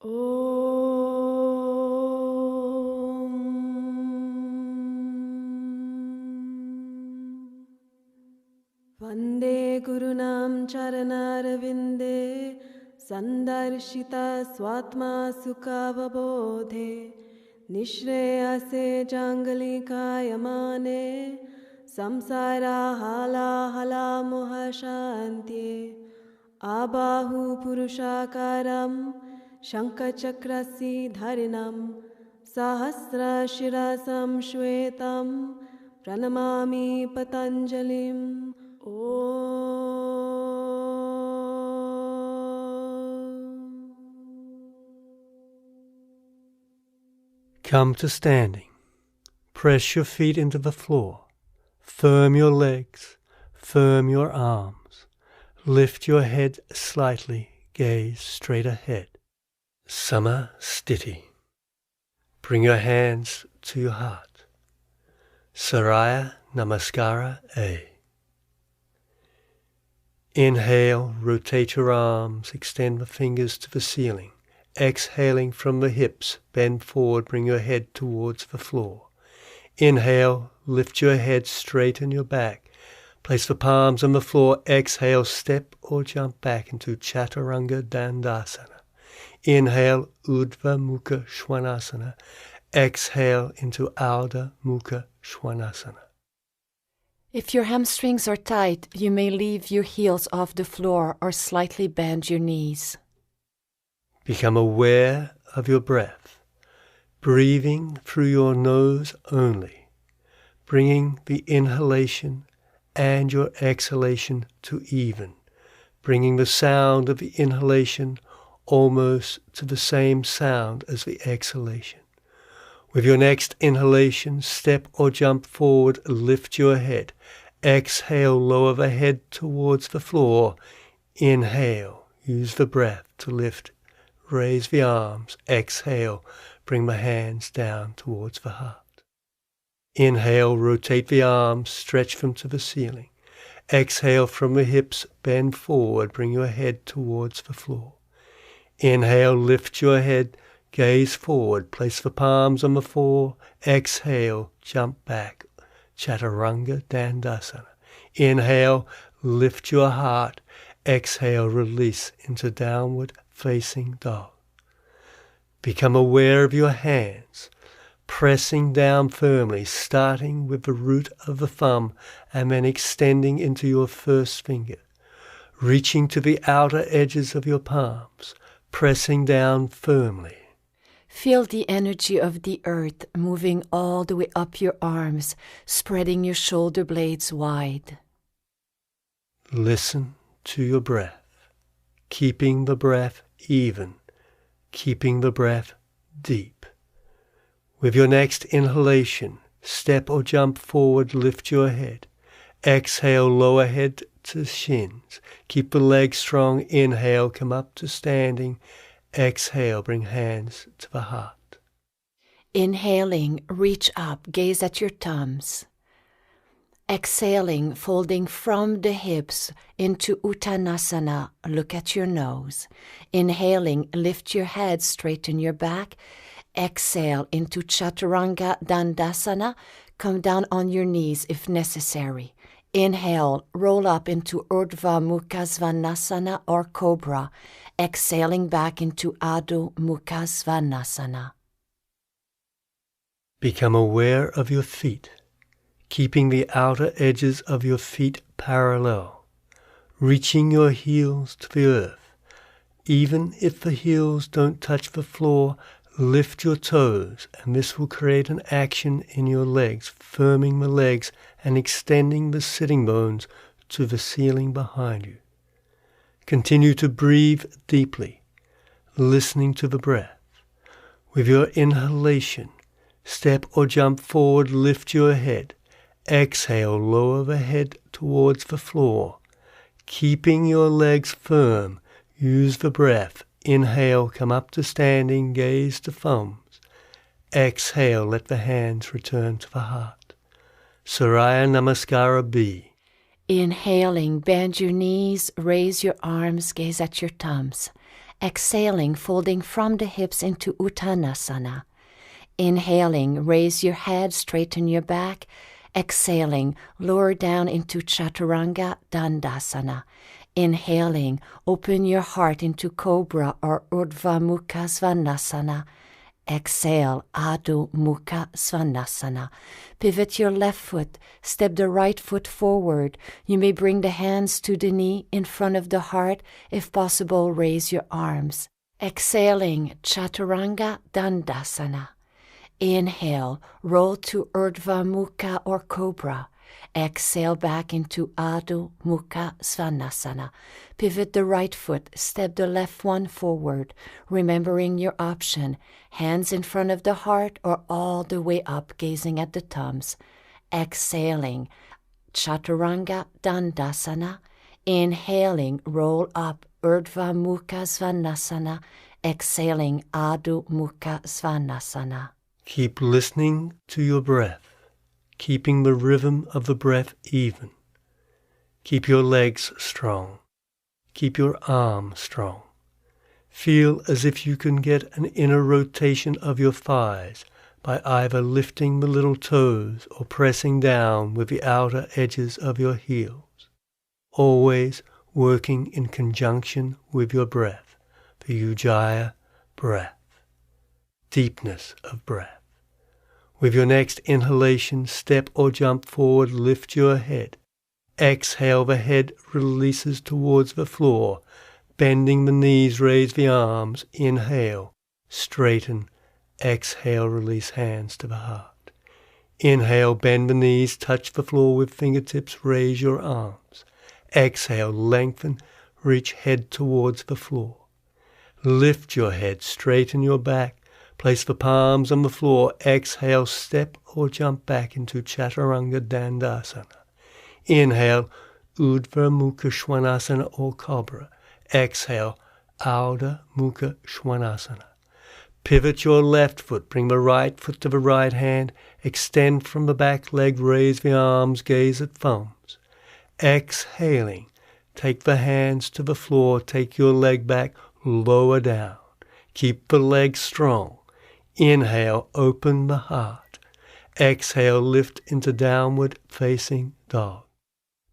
Om Vande Gurunam Charanarvinde Sandarshita Swatma Sukhavabodhe Nishreyase Jangalikayamane Samsara Hala Hala Mohashantye Abahu Purushakaram Shankachakrasi Dharinam Sahasra Shirasam Shwetam Pranamami Patanjalim Om. Come to standing. Press your feet into the floor. Firm your legs. Firm your arms. Lift your head slightly. Gaze straight ahead. Samastiti. Bring your hands to your heart. Saraya Namaskara A. Inhale, rotate your arms, extend the fingers to the ceiling. Exhaling from the hips, bend forward, bring your head towards the floor. Inhale, lift your head, straighten your back. Place the palms on the floor. Exhale, step or jump back into Chaturanga Dandasana. Inhale, Urdhva Mukha Svanasana. Exhale into Ardha Mukha Svanasana. If your hamstrings are tight, you may leave your heels off the floor or slightly bend your knees. Become aware of your breath, breathing through your nose only, bringing the inhalation and your exhalation to even, bringing the sound of the inhalation almost to the same sound as the exhalation. With your next inhalation, step or jump forward, lift your head. Exhale, lower the head towards the floor. Inhale, use the breath to lift. Raise the arms. Exhale, bring the hands down towards the heart. Inhale, rotate the arms, stretch them to the ceiling. Exhale from the hips, bend forward, bring your head towards the floor. Inhale, lift your head. Gaze forward, place the palms on the floor. Exhale, jump back. Chaturanga Dandasana. Inhale, lift your heart. Exhale, release into downward facing dog. Become aware of your hands, pressing down firmly, starting with the root of the thumb and then extending into your first finger, reaching to the outer edges of your palms, pressing down firmly. Feel the energy of the earth moving all the way up your arms, spreading your shoulder blades wide. Listen to your breath, keeping the breath even, keeping the breath deep. With your next inhalation, step or jump forward, lift your head. Exhale, lower head to shins. Keep the legs strong. Inhale, come up to standing. Exhale, bring hands to the heart. Inhaling, reach up, gaze at your thumbs. Exhaling, folding from the hips into Uttanasana, look at your nose. Inhaling, lift your head, straighten your back. Exhale into Chaturanga Dandasana, come down on your knees if necessary. Inhale, roll up into Urdhva Mukha Svanasana or Cobra. Exhaling back into Adho Mukha Svanasana. Become aware of your feet, keeping the outer edges of your feet parallel, reaching your heels to the earth. Even if the heels don't touch the floor, lift your toes, and this will create an action in your legs, firming the legs and extending the sitting bones to the ceiling behind you. Continue to breathe deeply, listening to the breath. With your inhalation, step or jump forward, lift your head. Exhale, lower the head towards the floor. Keeping your legs firm, use the breath. Inhale, come up to standing, gaze to thumbs. Exhale, let the hands return to the heart. Surya Namaskara B. Inhaling, bend your knees, raise your arms, gaze at your thumbs. Exhaling, folding from the hips into Uttanasana. Inhaling, raise your head, straighten your back. Exhaling, lower down into Chaturanga Dandasana. Inhaling, open your heart into Cobra or Urdhva Mukha Svanasana. Exhale, Adho Mukha Svanasana. Pivot your left foot, step the right foot forward. You may bring the hands to the knee in front of the heart. If possible, raise your arms. Exhaling, Chaturanga Dandasana. Inhale, roll to Urdhva Mukha or Cobra. Exhale back into Adho Mukha Svanasana. Pivot the right foot, step the left one forward, remembering your option, hands in front of the heart or all the way up, gazing at the thumbs. Exhaling, Chaturanga Dandasana. Inhaling, roll up, Urdhva Mukha Svanasana. Exhaling, Adho Mukha Svanasana. Keep listening to your breath, keeping the rhythm of the breath even. Keep your legs strong. Keep your arms strong. Feel as if you can get an inner rotation of your thighs by either lifting the little toes or pressing down with the outer edges of your heels. Always working in conjunction with your breath, the Ujjayi breath, deepness of breath. With your next inhalation, step or jump forward, lift your head. Exhale, the head releases towards the floor. Bending the knees, raise the arms. Inhale, straighten. Exhale, release hands to the heart. Inhale, bend the knees, touch the floor with fingertips, raise your arms. Exhale, lengthen, reach head towards the floor. Lift your head, straighten your back. Place the palms on the floor. Exhale, step or jump back into Chaturanga Dandasana. Inhale, Urdhva Mukha Svanasana or Cobra. Exhale, Adho Mukha Svanasana. Pivot your left foot. Bring the right foot to the right hand. Extend from the back leg. Raise the arms. Gaze at thumbs. Exhaling, take the hands to the floor. Take your leg back. Lower down. Keep the legs strong. Inhale, open the heart. Exhale, lift into downward facing dog.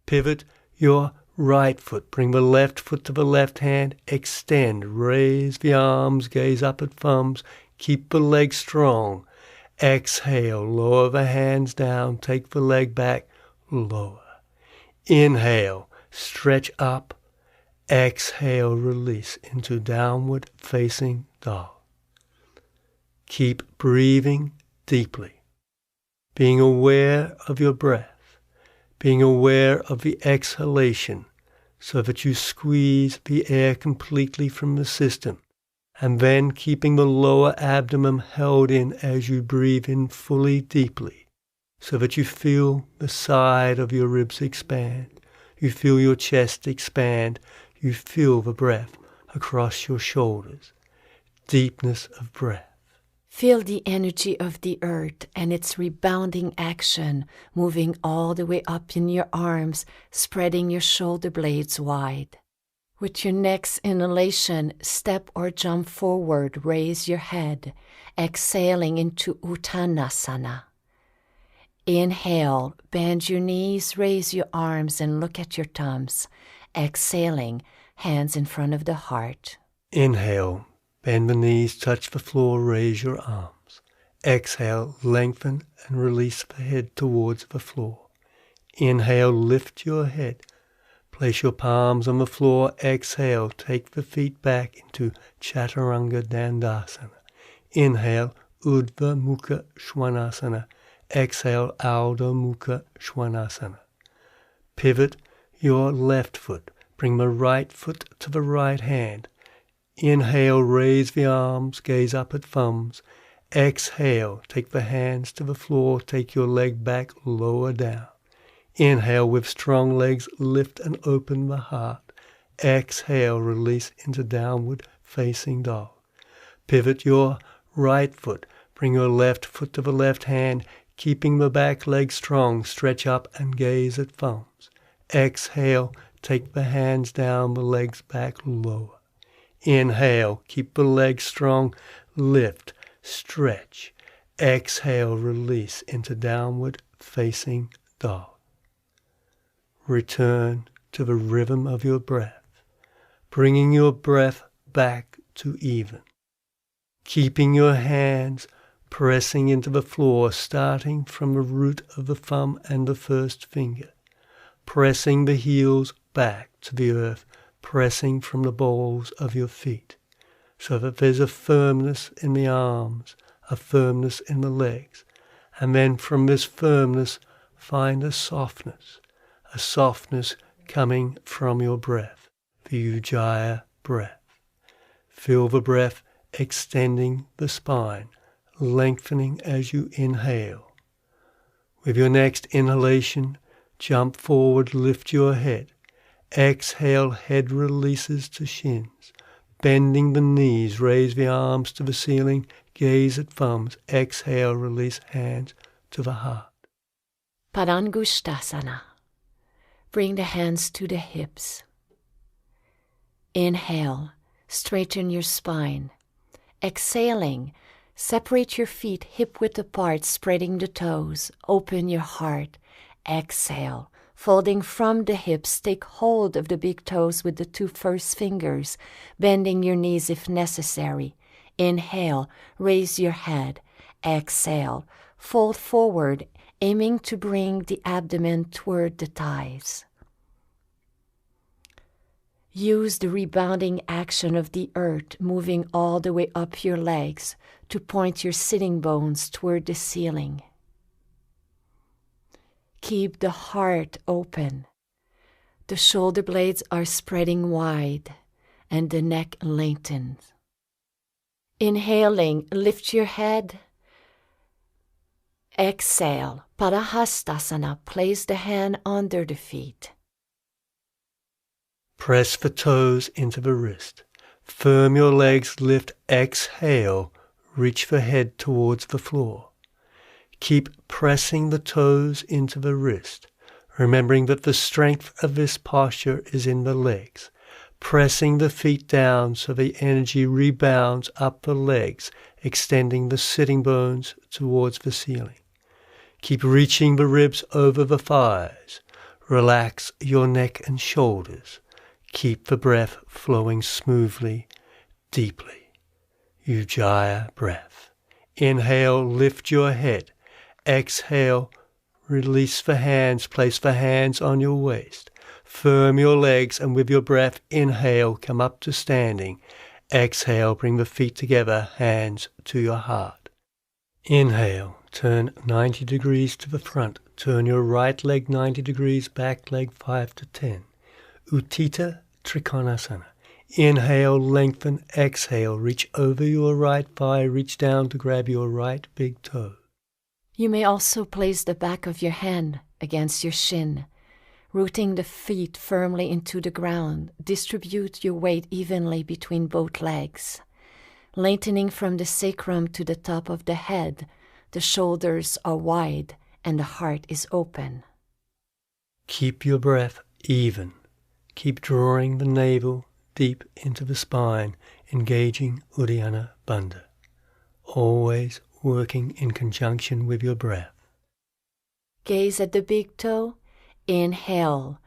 Pivot your right foot. Bring the left foot to the left hand. Extend, raise the arms, gaze up at thumbs. Keep the legs strong. Exhale, lower the hands down. Take the leg back, lower. Inhale, stretch up. Exhale, release into downward facing dog. Keep breathing deeply, being aware of your breath, being aware of the exhalation so that you squeeze the air completely from the system, and then keeping the lower abdomen held in as you breathe in fully deeply so that you feel the side of your ribs expand, you feel your chest expand, you feel the breath across your shoulders, deepness of breath. Feel the energy of the earth and its rebounding action, moving all the way up in your arms, spreading your shoulder blades wide. With your next inhalation, step or jump forward, raise your head, exhaling into Uttanasana. Inhale, bend your knees, raise your arms and look at your thumbs. Exhaling, hands in front of the heart. Inhale. Bend the knees, touch the floor, raise your arms. Exhale, lengthen and release the head towards the floor. Inhale, lift your head. Place your palms on the floor. Exhale, take the feet back into Chaturanga Dandasana. Inhale, Urdhva Mukha Svanasana. Exhale, Adho Mukha Svanasana. Pivot your left foot. Bring the right foot to the right hand. Inhale, raise the arms, gaze up at thumbs. Exhale, take the hands to the floor, take your leg back, lower down. Inhale, with strong legs, lift and open the heart. Exhale, release into downward facing dog. Pivot your right foot. Bring your left foot to the left hand, keeping the back leg strong. Stretch up and gaze at thumbs. Exhale, take the hands down, the legs back, lower. Inhale, keep the legs strong, lift, stretch. Exhale, release into downward facing dog. Return to the rhythm of your breath, bringing your breath back to even. Keeping your hands pressing into the floor, starting from the root of the thumb and the first finger, pressing the heels back to the earth, pressing from the balls of your feet, so that there's a firmness in the arms, a firmness in the legs, and then from this firmness find a softness coming from your breath, the Ujjayi breath. Feel the breath extending the spine, lengthening as you inhale. With your next inhalation, jump forward, lift your head. Exhale, head releases to shins. Bending the knees, raise the arms to the ceiling, gaze at thumbs. Exhale, release hands to the heart. Padangusthasana. Bring the hands to the hips. Inhale, straighten your spine. Exhaling, separate your feet hip-width apart, spreading the toes. Open your heart. Exhale, folding from the hips, take hold of the big toes with the 2 first fingers, bending your knees if necessary. Inhale, raise your head. Exhale, fold forward, aiming to bring the abdomen toward the thighs. Use the rebounding action of the earth, moving all the way up your legs to point your sitting bones toward the ceiling. Keep the heart open. The shoulder blades are spreading wide and the neck lengthens. Inhaling, lift your head. Exhale, Padahastasana, place the hand under the feet. Press the toes into the wrist. Firm your legs, lift, exhale, reach the head towards the floor. Keep pressing the toes into the wrist, remembering that the strength of this posture is in the legs. Pressing the feet down so the energy rebounds up the legs, extending the sitting bones towards the ceiling. Keep reaching the ribs over the thighs. Relax your neck and shoulders. Keep the breath flowing smoothly, deeply. Ujjayi breath. Inhale, lift your head. Exhale, release the hands, place the hands on your waist. Firm your legs, and with your breath, inhale, come up to standing. Exhale, bring the feet together, hands to your heart. Inhale, turn 90 degrees to the front. Turn your right leg 90 degrees, back leg 5 to 10. Utthita Trikonasana. Inhale, lengthen. Exhale, reach over your right thigh, reach down to grab your right big toe. You may also place the back of your hand against your shin, rooting the feet firmly into the ground. Distribute your weight evenly between both legs. Lengthening from the sacrum to the top of the head, the shoulders are wide and the heart is open. Keep your breath even. Keep drawing the navel deep into the spine, engaging Uddiyana Bandha. Always working in conjunction with your breath. Gaze at the big toe. Inhale.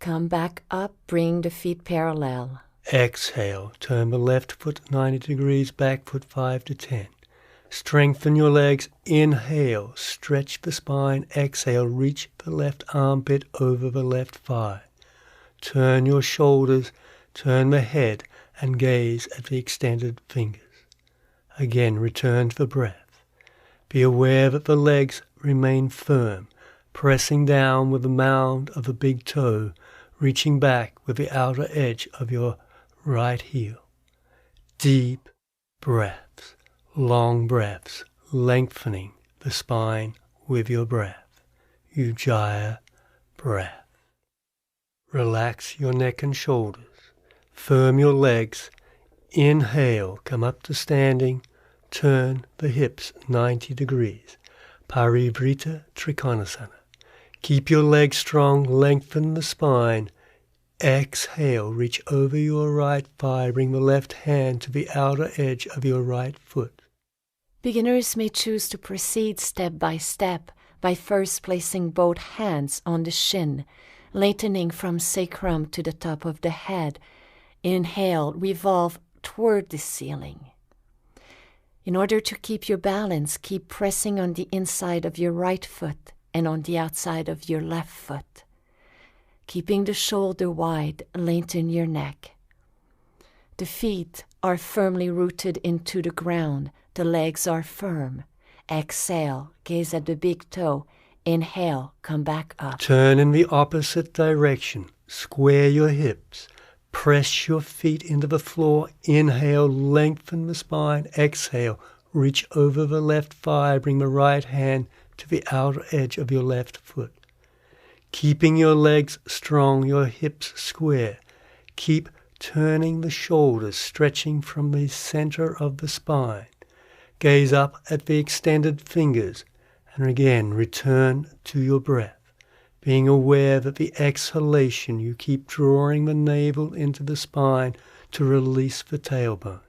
Come back up, bring the feet parallel. Exhale, turn the left foot 90 degrees, back foot 5 to 10. Strengthen your legs. Inhale, stretch the spine. Exhale, reach the left armpit over the left thigh. Turn your shoulders, turn the head, and gaze at the extended fingers. Again, return to the breath. Be aware that the legs remain firm, pressing down with the mound of the big toe, reaching back with the outer edge of your right heel. Deep breaths, long breaths, lengthening the spine with your breath. Ujjayi breath. Relax your neck and shoulders. Firm your legs. Inhale, come up to standing. Turn the hips 90 degrees. Parivrita Trikonasana. Keep your legs strong, lengthen the spine. Exhale, reach over your right thigh. Bring the left hand to the outer edge of your right foot. Beginners may choose to proceed step by step by first placing both hands on the shin, lengthening from sacrum to the top of the head. Inhale, revolve toward the ceiling. In order to keep your balance, keep pressing on the inside of your right foot and on the outside of your left foot. Keeping the shoulder wide, lengthen your neck. The feet are firmly rooted into the ground. The legs are firm. Exhale, gaze at the big toe. Inhale, come back up. Turn in the opposite direction. Square your hips. Press your feet into the floor. Inhale, lengthen the spine. Exhale, reach over the left thigh. Bring the right hand to the outer edge of your left foot. Keeping your legs strong, your hips square. Keep turning the shoulders, stretching from the center of the spine. Gaze up at the extended fingers, and again return to your breath, being aware that the exhalation you keep drawing the navel into the spine to release the tailbone.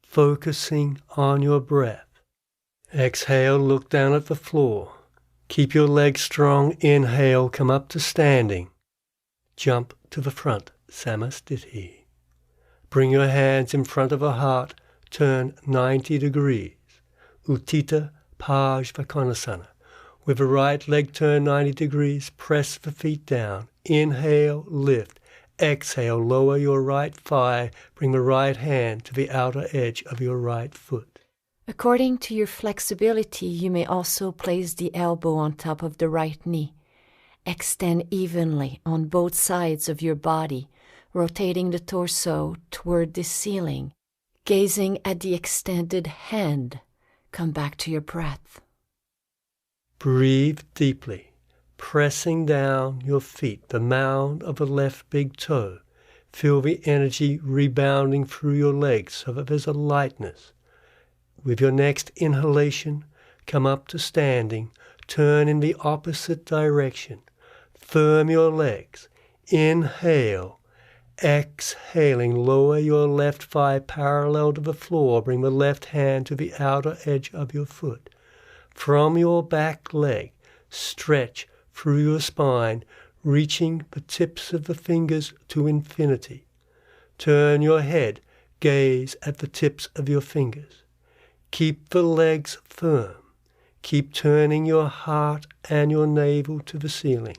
Focusing on your breath. Exhale, look down at the floor. Keep your legs strong. Inhale, come up to standing. Jump to the front, Samasthiti. Bring your hands in front of the heart. Turn 90 degrees. Utthita Parsvakonasana. With the right leg turned 90 degrees, press the feet down. Inhale, lift. Exhale, lower your right thigh. Bring the right hand to the outer edge of your right foot. According to your flexibility, you may also place the elbow on top of the right knee. Extend evenly on both sides of your body, rotating the torso toward the ceiling. Gazing at the extended hand, come back to your breath. Breathe deeply, pressing down your feet, the mound of the left big toe. Feel the energy rebounding through your legs so that there's a lightness. With your next inhalation, come up to standing. Turn in the opposite direction. Firm your legs. Inhale. Exhaling, lower your left thigh parallel to the floor. Bring the left hand to the outer edge of your foot. From your back leg, stretch through your spine, reaching the tips of the fingers to infinity. Turn your head, gaze at the tips of your fingers. Keep the legs firm. Keep turning your heart and your navel to the ceiling,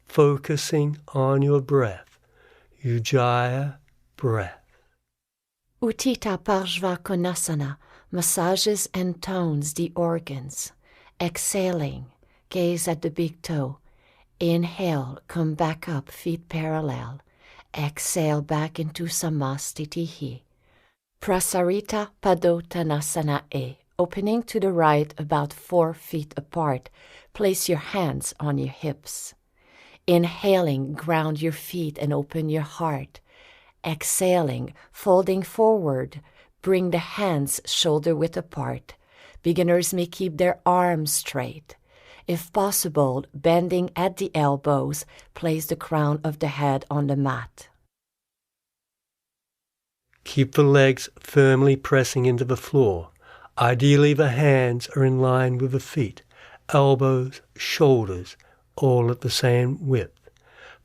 focusing on your breath. Ujjayi breath. Utthita Parsvakonasana massages and tones the organs. Exhaling, gaze at the big toe. Inhale, come back up, feet parallel. Exhale back into Samasthiti. Prasarita Padottanasana E. Opening to the right about 4 feet apart. Place your hands on your hips. Inhaling, ground your feet and open your heart. Exhaling, folding forward. Bring the hands shoulder-width apart. Beginners may keep their arms straight. If possible, bending at the elbows, place the crown of the head on the mat. Keep the legs firmly pressing into the floor. Ideally, the hands are in line with the feet, elbows, shoulders, all at the same width.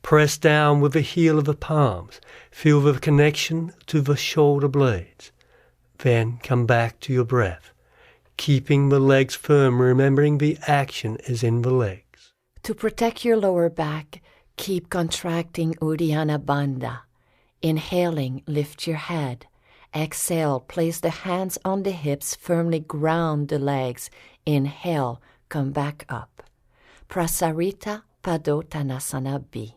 Press down with the heel of the palms. Feel the connection to the shoulder blades. Then come back to your breath, keeping the legs firm, remembering the action is in the legs. To protect your lower back, keep contracting Uddiyana Bandha. Inhaling, lift your head. Exhale, place the hands on the hips, firmly ground the legs. Inhale, come back up. Prasarita Padottanasana B.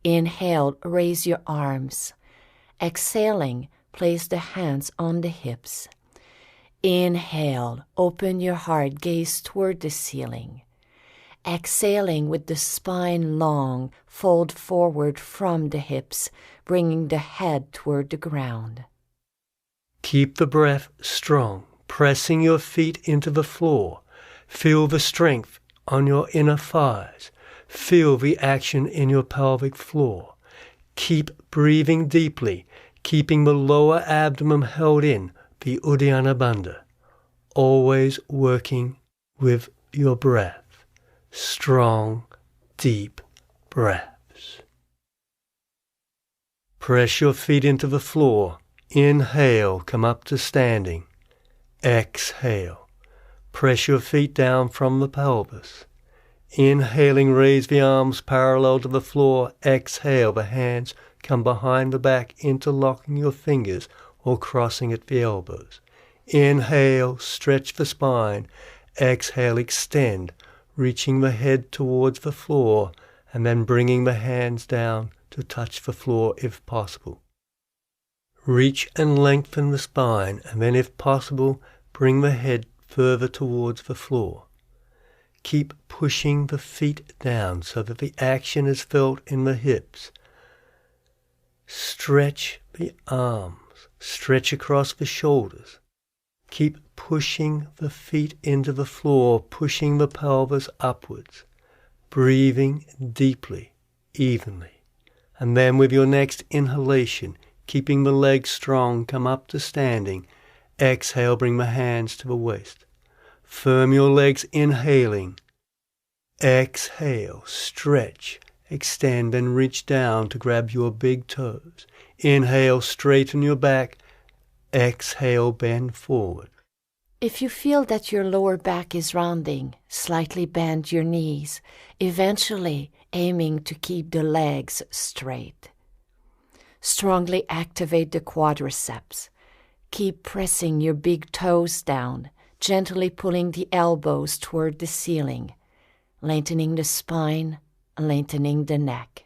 Inhale, raise your arms. Exhaling, place the hands on the hips. Inhale, open your heart, gaze toward the ceiling. Exhaling with the spine long, fold forward from the hips, bringing the head toward the ground. Keep the breath strong, pressing your feet into the floor. Feel the strength on your inner thighs. Feel the action in your pelvic floor. Keep breathing deeply, keeping the lower abdomen held in, the Uddiyana Bandha. Always working with your breath. Strong, deep breaths. Press your feet into the floor. Inhale, come up to standing. Exhale. Press your feet down from the pelvis. Inhaling, raise the arms parallel to the floor. Exhale, the hands come behind the back, interlocking your fingers or crossing at the elbows. Inhale, stretch the spine. Exhale, extend, reaching the head towards the floor, and then bringing the hands down to touch the floor if possible. Reach and lengthen the spine, and then if possible, bring the head further towards the floor. Keep pushing the feet down so that the action is felt in the hips. Stretch the arms, stretch across the shoulders. Keep pushing the feet into the floor, pushing the pelvis upwards, breathing deeply, evenly. And then with your next inhalation, keeping the legs strong, come up to standing. Exhale, bring the hands to the waist. Firm your legs, inhaling. Exhale, stretch, extend, and reach down to grab your big toes. Inhale, straighten your back. Exhale, bend forward. If you feel that your lower back is rounding, slightly bend your knees, eventually aiming to keep the legs straight. Strongly activate the quadriceps. Keep pressing your big toes down, gently pulling the elbows toward the ceiling, lengthening the spine, lengthening the neck.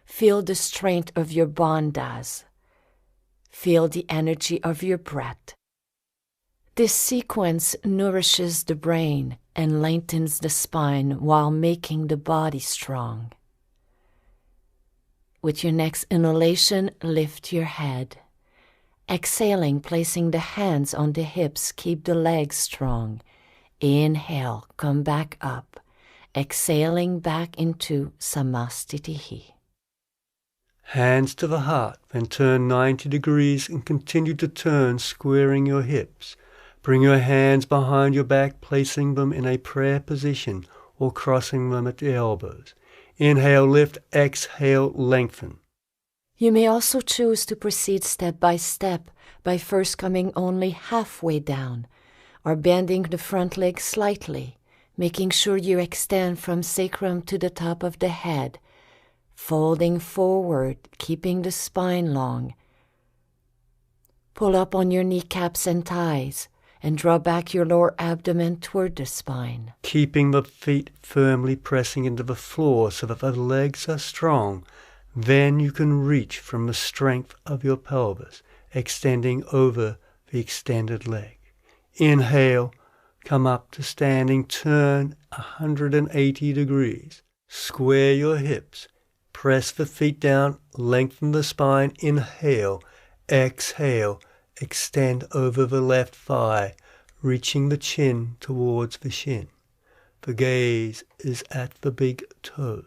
Feel the strength of your bandhas. Feel the energy of your breath. This sequence nourishes the brain and lengthens the spine while making the body strong. With your next inhalation, lift your head. Exhaling, placing the hands on the hips, keep the legs strong. Inhale, come back up. Exhaling back into Samastitihi. Hands to the heart, then turn 90 degrees and continue to turn, squaring your hips. Bring your hands behind your back, placing them in a prayer position or crossing them at the elbows. Inhale, lift. Exhale, lengthen. You may also choose to proceed step by first coming only halfway down, or bending the front leg slightly, making sure you extend from sacrum to the top of the head, folding forward, keeping the spine long. Pull up on your kneecaps and thighs, and draw back your lower abdomen toward the spine. Keeping the feet firmly pressing into the floor so that the legs are strong. Then you can reach from the strength of your pelvis, extending over the extended leg. Inhale, come up to standing, turn 180 degrees. Square your hips, press the feet down, lengthen the spine. Inhale, exhale, extend over the left thigh, reaching the chin towards the shin. The gaze is at the big toes.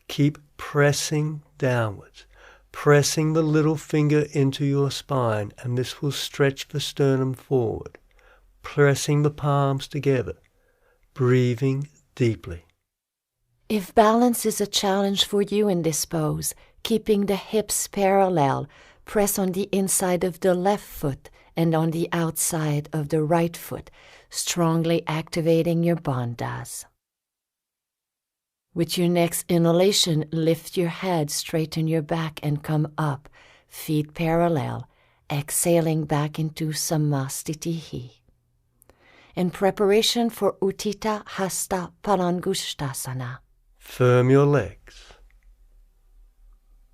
Keep pressing downwards, pressing the little finger into your spine, and this will stretch the sternum forward. Pressing the palms together, breathing deeply. If balance is a challenge for you in this pose, keeping the hips parallel, press on the inside of the left foot and on the outside of the right foot, strongly activating your bandhas. With your next inhalation, lift your head, straighten your back, and come up, feet parallel, exhaling back into Samastitihi. In preparation for Utthita Hasta Palangushtasana. Firm your legs.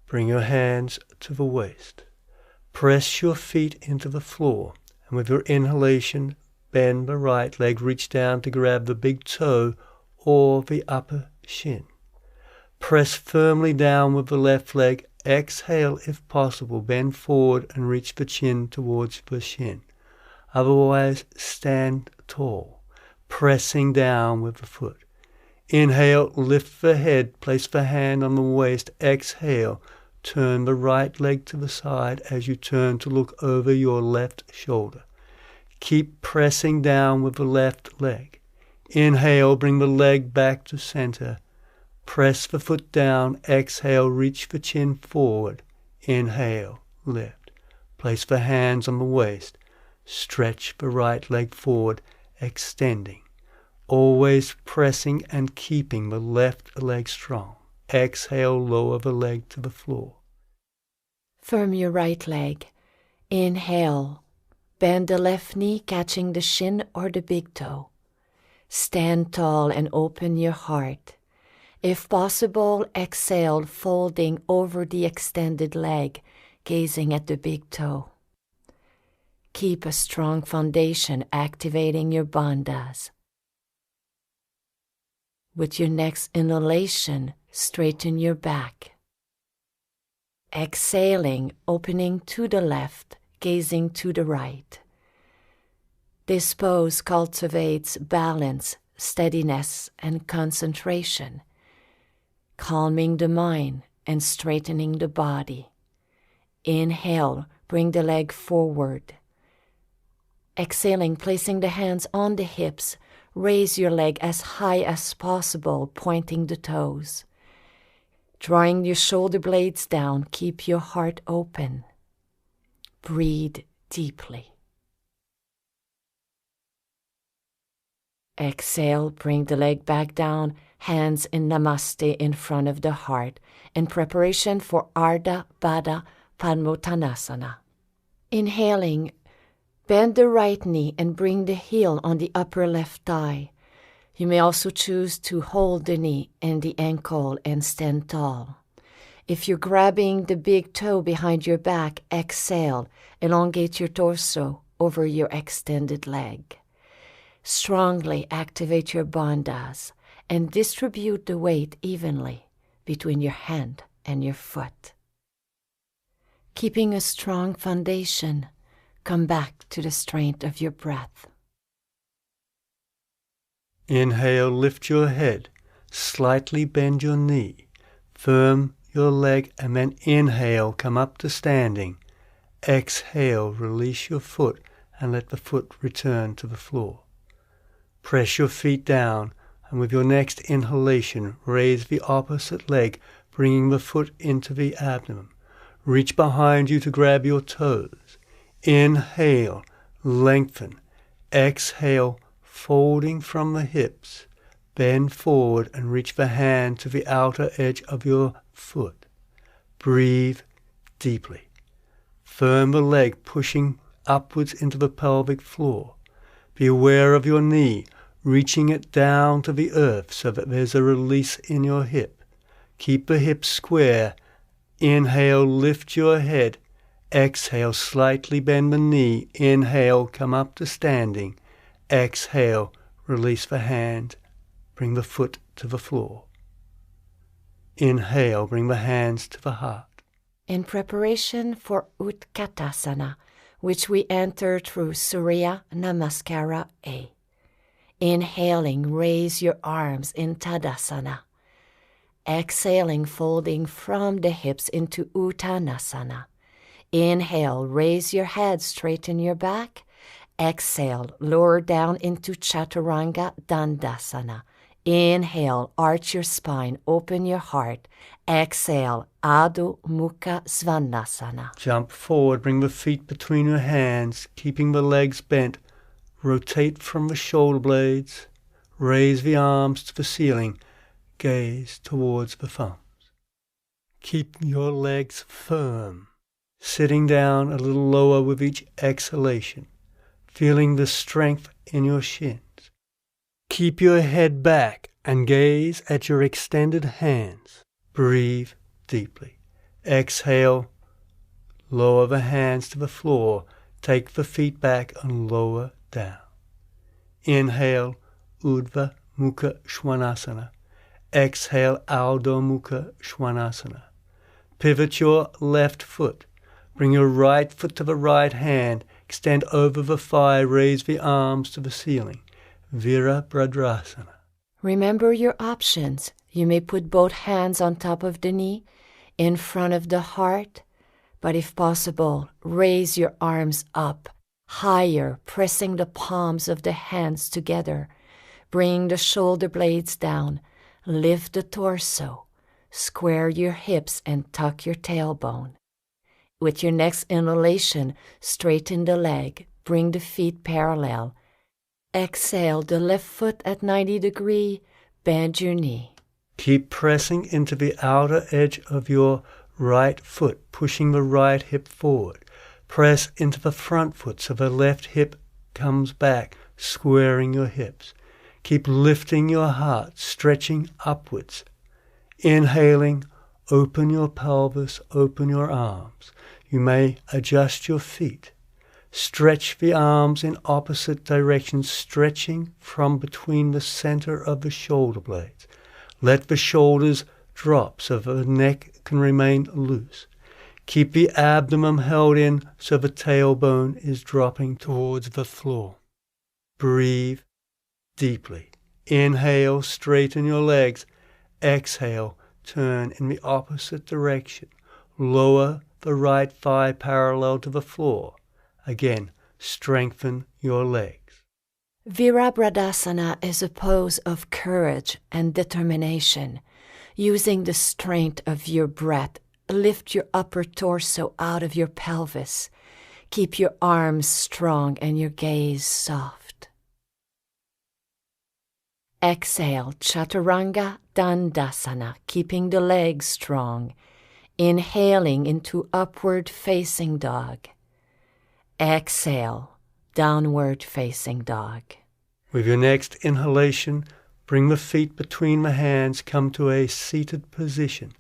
Bring your hands to the waist. Press your feet into the floor, and with your inhalation, bend the right leg, reach down to grab the big toe or the upper shin. Press firmly down with the left leg. Exhale if possible, bend forward and reach the chin towards the shin. Otherwise, stand tall, pressing down with the foot. Inhale, lift the head, place the hand on the waist. Exhale, turn the right leg to the side as you turn to look over your left shoulder. Keep pressing down with the left leg. Inhale, bring the leg back to center. Press the foot down. Exhale, reach the chin forward. Inhale, lift. Place the hands on the waist. Stretch the right leg forward, extending. Always pressing and keeping the left leg strong. Exhale, lower the leg to the floor. Firm your right leg. Inhale. Bend the left knee, catching the shin or the big toe. Stand tall and open your heart. If possible, exhale, folding over the extended leg, gazing at the big toe. Keep a strong foundation, activating your bandhas. With your next inhalation, straighten your back. Exhaling, opening to the left, gazing to the right. This pose cultivates balance, steadiness, and concentration, calming the mind and straightening the body. Inhale, bring the leg forward. Exhaling, placing the hands on the hips, raise your leg as high as possible, pointing the toes. Drawing your shoulder blades down, keep your heart open. Breathe deeply. Exhale, bring the leg back down, hands in Namaste in front of the heart, in preparation for Ardha Baddha Padmottanasana. Inhaling, bend the right knee and bring the heel on the upper left thigh. You may also choose to hold the knee and the ankle and stand tall. If you're grabbing the big toe behind your back, exhale, elongate your torso over your extended leg. Strongly activate your bandhas and distribute the weight evenly between your hand and your foot. Keeping a strong foundation, come back to the strength of your breath. Inhale, lift your head, slightly bend your knee, firm your leg, and then inhale, come up to standing. Exhale, release your foot and let the foot return to the floor. Press your feet down, and with your next inhalation, raise the opposite leg, bringing the foot into the abdomen. Reach behind you to grab your toes. Inhale, lengthen. Exhale, folding from the hips. Bend forward and reach the hand to the outer edge of your foot. Breathe deeply. Firm the leg, pushing upwards into the pelvic floor. Be aware of your knee, reaching it down to the earth so that there's a release in your hip. Keep the hips square. Inhale, lift your head. Exhale, slightly bend the knee. Inhale, come up to standing. Exhale, release the hand. Bring the foot to the floor. Inhale, bring the hands to the heart. In preparation for Utkatasana, which we enter through Surya Namaskara A. Inhaling, raise your arms in Tadasana. Exhaling, folding from the hips into Uttanasana. Inhale, raise your head, straighten your back. Exhale, lower down into Chaturanga Dandasana. Inhale, arch your spine, open your heart. Exhale, Adho Mukha Svanasana. Jump forward, bring the feet between your hands, keeping the legs bent. Rotate from the shoulder blades. Raise the arms to the ceiling. Gaze towards the thumbs. Keep your legs firm. Sitting down a little lower with each exhalation. Feeling the strength in your shins. Keep your head back and gaze at your extended hands. Breathe deeply. Exhale. Lower the hands to the floor. Take the feet back and lower down. Inhale, Urdhva Mukha Svanasana. Exhale, Adho Mukha Svanasana. Pivot your left foot. Bring your right foot to the right hand. Extend over the thigh. Raise the arms to the ceiling. Virabhadrasana. Remember your options. You may put both hands on top of the knee. in front of the heart, but if possible, raise your arms up, higher, pressing the palms of the hands together. Bring the shoulder blades down, lift the torso, square your hips and tuck your tailbone. With your next inhalation, straighten the leg, bring the feet parallel. Exhale the left foot at 90 degrees, bend your knee. Keep pressing into the outer edge of your right foot, pushing the right hip forward. Press into the front foot so the left hip comes back, squaring your hips. Keep lifting your heart, stretching upwards. Inhaling, open your pelvis, open your arms. You may adjust your feet. Stretch the arms in opposite directions, stretching from between the center of the shoulder blades. Let the shoulders drop so the neck can remain loose. Keep the abdomen held in so the tailbone is dropping towards the floor. Breathe deeply. Inhale, straighten your legs. Exhale, turn in the opposite direction. Lower the right thigh parallel to the floor. Again, strengthen your legs. Virabhadasana is a pose of courage and determination. Using the strength of your breath, lift your upper torso out of your pelvis. Keep your arms strong and your gaze soft. Exhale, Chaturanga Dandasana, keeping the legs strong. Inhaling into upward facing dog. Exhale, downward facing dog. With your next inhalation, bring the feet between the hands, come to a seated position,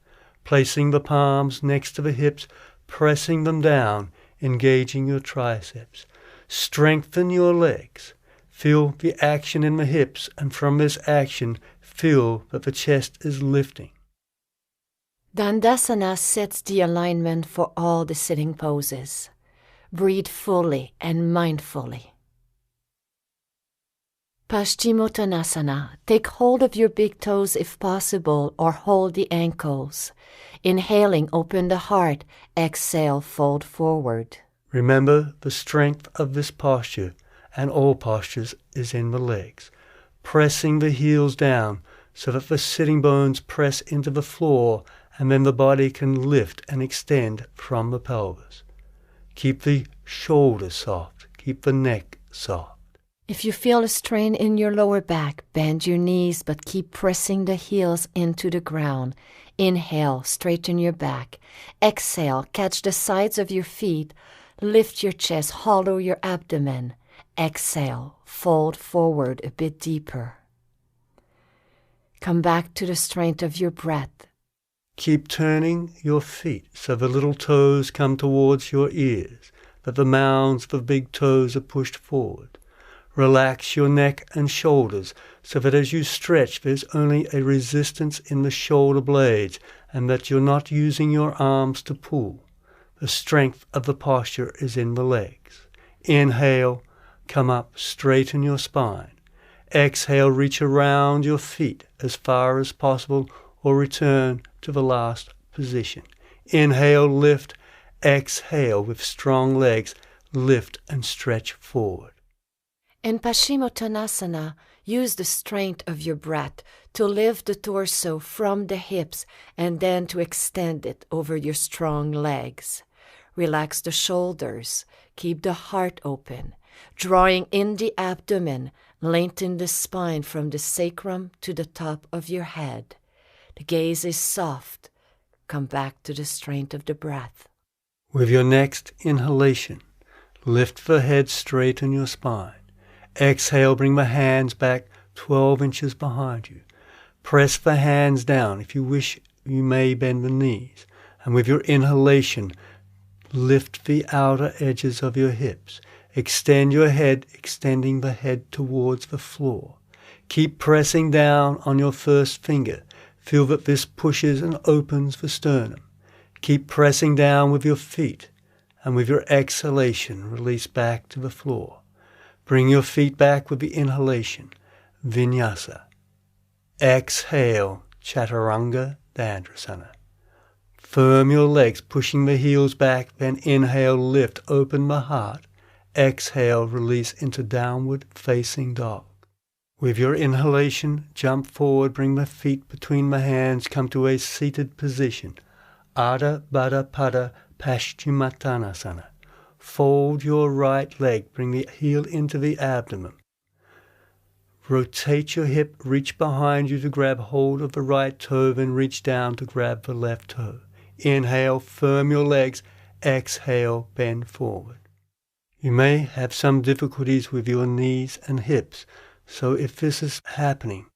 placing the palms next to the hips, pressing them down, engaging your triceps. Strengthen your legs. Feel the action in the hips, and from this action, feel that the chest is lifting. Dandasana sets the alignment for all the sitting poses. Breathe fully and mindfully. Paschimottanasana. Take hold of your big toes if possible, or hold the ankles. Inhaling, open the heart. Exhale, fold forward. Remember, the strength of this posture and all postures is in the legs. Pressing the heels down so that the sitting bones press into the floor, and then the body can lift and extend from the pelvis. Keep the shoulders soft. Keep the neck soft. If you feel a strain in your lower back, bend your knees but keep pressing the heels into the ground. Inhale, straighten your back. Exhale, catch the sides of your feet. Lift your chest, hollow your abdomen. Exhale, fold forward a bit deeper. Come back to the strength of your breath. Keep turning your feet so the little toes come towards your ears, that the mounds of the big toes are pushed forward. Relax your neck and shoulders so that as you stretch there's only a resistance in the shoulder blades and that you're not using your arms to pull. The strength of the posture is in the legs. Inhale, come up, straighten your spine. Exhale, reach around your feet as far as possible or return to the last position. Inhale, lift. Exhale, with strong legs, lift and stretch forward. In Paschimottanasana, use the strength of your breath to lift the torso from the hips and then to extend it over your strong legs. Relax the shoulders, keep the heart open, drawing in the abdomen, lengthen the spine from the sacrum to the top of your head. The gaze is soft. Come back to the strength of the breath. With your next inhalation, lift the head, straighten your spine. Exhale, bring the hands back 12 inches behind you. Press the hands down. If you wish, you may bend the knees. And with your inhalation, lift the outer edges of your hips. Extend your head, extending the head towards the floor. Keep pressing down on your first finger. Feel that this pushes and opens the sternum. Keep pressing down with your feet, and with your exhalation, release back to the floor. Bring your feet back with the inhalation, Vinyasa. Exhale, Chaturanga Dandasana. Firm your legs, pushing the heels back, then inhale, lift, open the heart. Exhale, release into downward facing dog. With your inhalation, jump forward, bring the feet between the hands, come to a seated position. Adha Baddha Pada Paschimottanasana. Fold your right leg, bring the heel into the abdomen. Rotate your hip, reach behind you to grab hold of the right toe, then reach down to grab the left toe. Inhale, firm your legs. Exhale, bend forward. You may have some difficulties with your knees and hips, so if this is happening,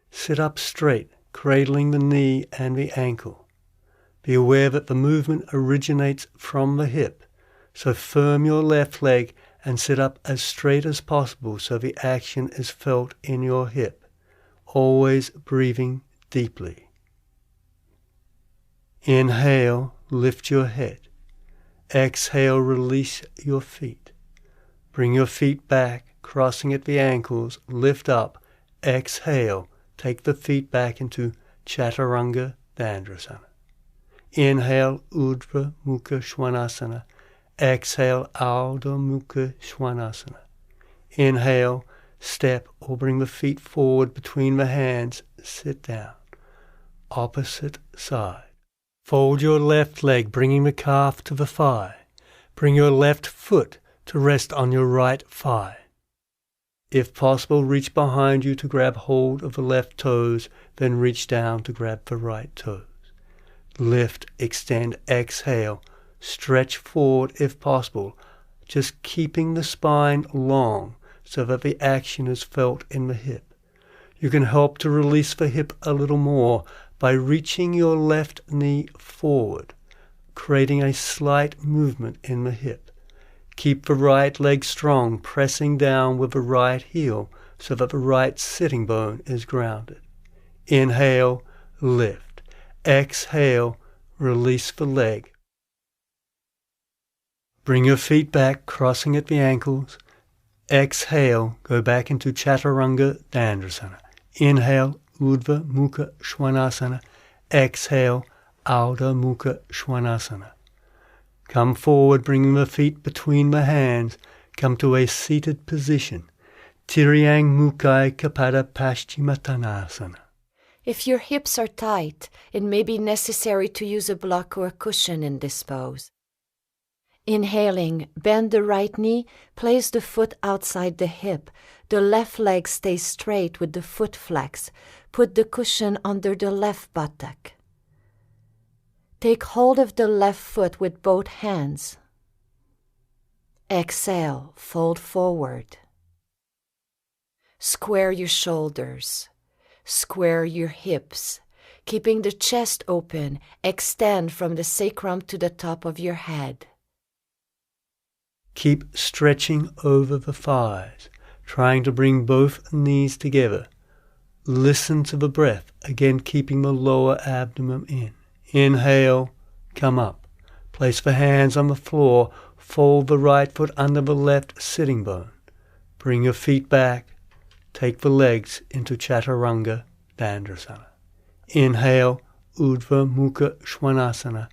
sit up straight, cradling the knee and the ankle. Be aware that the movement originates from the hip, so firm your left leg and sit up as straight as possible so the action is felt in your hip, always breathing deeply. Inhale, lift your head. Exhale, release your feet. Bring your feet back, crossing at the ankles, lift up. Exhale, take the feet back into Chaturanga Dandasana. Inhale, Urdhva Mukha Svanasana. Exhale, Ardha Mukha Svanasana. Inhale, step or bring the feet forward between the hands, sit down. Opposite side. Fold your left leg, bringing the calf to the thigh. Bring your left foot to rest on your right thigh. If possible, reach behind you to grab hold of the left toes, then reach down to grab the right toes. Lift, extend, exhale, stretch forward if possible, just keeping the spine long so that the action is felt in the hip. You can help to release the hip a little more by reaching your left knee forward, creating a slight movement in the hip. Keep the right leg strong, pressing down with the right heel so that the right sitting bone is grounded. Inhale, lift. Exhale, release the leg. Bring your feet back, crossing at the ankles. Exhale, go back into Chaturanga Dandasana. Inhale, Urdhva Mukha Svanasana. Exhale, Ardha Mukha Svanasana. Come forward, bringing the feet between the hands. Come to a seated position. Tiryang Mukai Kapada Paschimottanasana. If your hips are tight, it may be necessary to use a block or a cushion in this pose. Inhaling, bend the right knee, place the foot outside the hip. The left leg stays straight with the foot flex. Put the cushion under the left buttock. Take hold of the left foot with both hands. Exhale, fold forward. Square your shoulders. Square your hips. Keeping the chest open, extend from the sacrum to the top of your head. Keep stretching over the thighs, trying to bring both knees together. Listen to the breath, again keeping the lower abdomen in. Inhale, come up. Place the hands on the floor, fold the right foot under the left sitting bone. Bring your feet back, take the legs into Chaturanga Dandasana. Inhale, Urdhva Mukha Svanasana.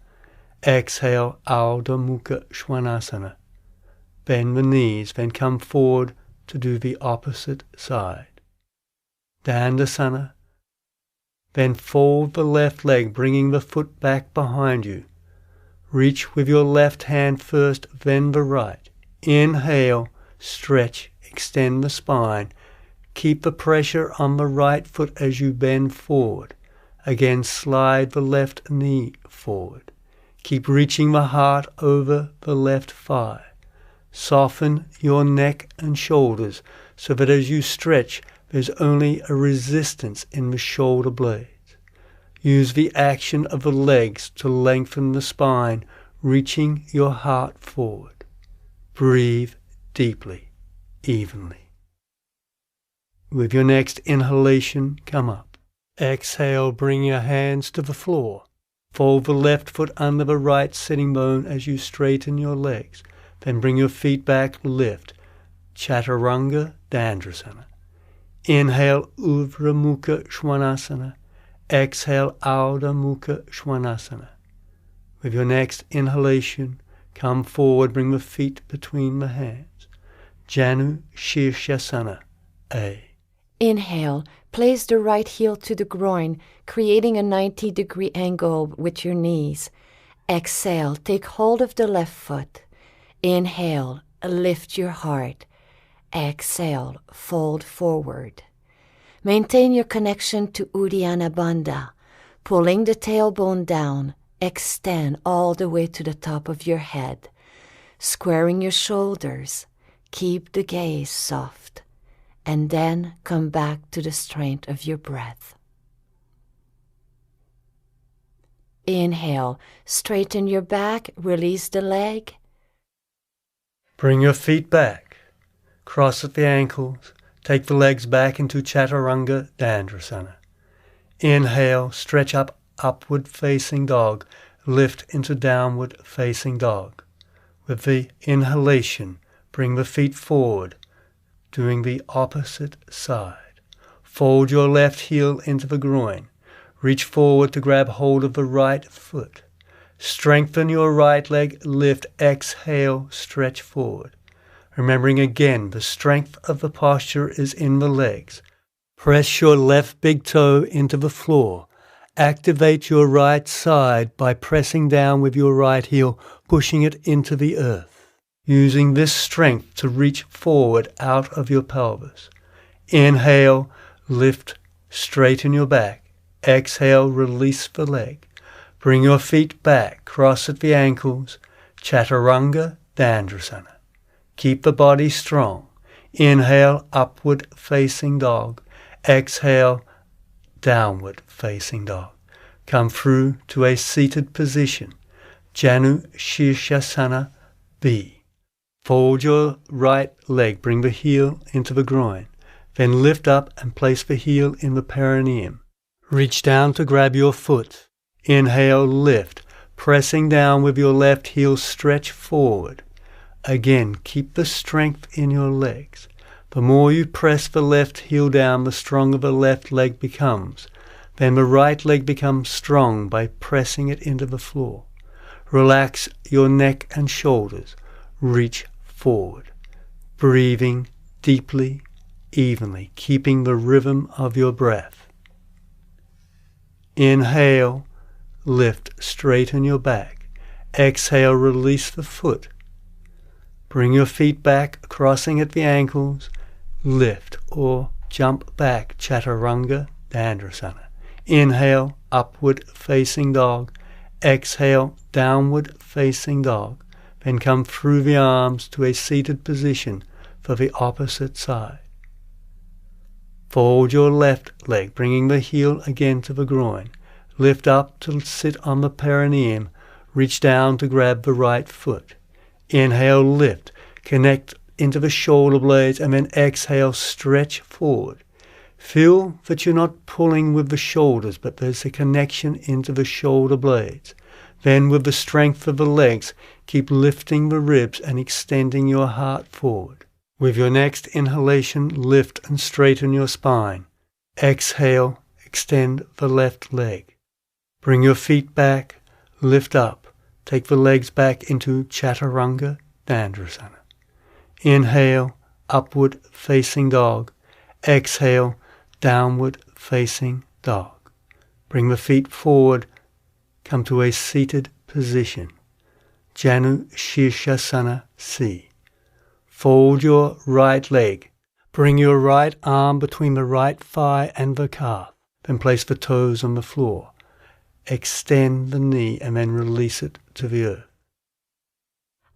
Exhale, Ardha Mukha Svanasana. Bend the knees, then come forward to do the opposite side. Dandasana. Then fold the left leg, bringing the foot back behind you. Reach with your left hand first, then the right. Inhale, stretch, extend the spine. Keep the pressure on the right foot as you bend forward. Again, slide the left knee forward. Keep reaching the heart over the left thigh. Soften your neck and shoulders so that as you stretch, there's only a resistance in the shoulder blades. Use the action of the legs to lengthen the spine, reaching your heart forward. Breathe deeply, evenly. With your next inhalation, come up. Exhale, bring your hands to the floor. Fold the left foot under the right sitting bone as you straighten your legs. Then bring your feet back, lift. Chaturanga Dandasana. Inhale, Urdhva Mukha Svanasana. Exhale, Ardha Mukha Svanasana. With your next inhalation, come forward, bring the feet between the hands. Janu Shirshasana, A. Inhale, place the right heel to the groin, creating a 90-degree angle with your knees. Exhale, take hold of the left foot. Inhale, lift your heart. Exhale, fold forward. Maintain your connection to Uddiyana Bandha, pulling the tailbone down. Extend all the way to the top of your head. Squaring your shoulders. Keep the gaze soft. And then come back to the strength of your breath. Inhale, straighten your back, release the leg. Bring your feet back. Cross at the ankles. Take the legs back into Chaturanga Dandrasana. Inhale, stretch up, upward facing dog. Lift into downward facing dog. With the inhalation, bring the feet forward, doing the opposite side. Fold your left heel into the groin. Reach forward to grab hold of the right foot. Strengthen your right leg, lift, exhale, stretch forward. Remembering again, the strength of the posture is in the legs. Press your left big toe into the floor. Activate your right side by pressing down with your right heel, pushing it into the earth. Using this strength to reach forward out of your pelvis. Inhale, lift, straighten your back. Exhale, release the leg. Bring your feet back, cross at the ankles. Chaturanga Dandrasana. Keep the body strong. Inhale, upward facing dog. Exhale, downward facing dog. Come through to a seated position. Janu Shirshasana, B. Fold your right leg, bring the heel into the groin. Then lift up and place the heel in the perineum. Reach down to grab your foot. Inhale, lift, pressing down with your left heel, stretch forward. Again, keep the strength in your legs. The more you press the left heel down, the stronger the left leg becomes. Then the right leg becomes strong by pressing it into the floor. Relax your neck and shoulders. Reach forward. Breathing deeply, evenly, keeping the rhythm of your breath. Inhale, lift, straighten your back. Exhale, release the foot. Bring your feet back, crossing at the ankles. Lift or jump back, Chaturanga Dandrasana. Inhale, upward facing dog. Exhale, downward facing dog. Then come through the arms to a seated position for the opposite side. Fold your left leg, bringing the heel again to the groin. Lift up to sit on the perineum. Reach down to grab the right foot. Inhale, lift, connect into the shoulder blades, and then exhale, stretch forward. Feel that you're not pulling with the shoulders, but there's a connection into the shoulder blades. Then with the strength of the legs, keep lifting the ribs and extending your heart forward. With your next inhalation, lift and straighten your spine. Exhale, extend the left leg. Bring your feet back, lift up. Take the legs back into Chaturanga Dandrasana. Inhale, upward facing dog. Exhale, downward facing dog. Bring the feet forward. Come to a seated position. Janu Shirshasana, C. Fold your right leg. Bring your right arm between the right thigh and the calf. Then place the toes on the floor. Extend the knee and then release it to the earth.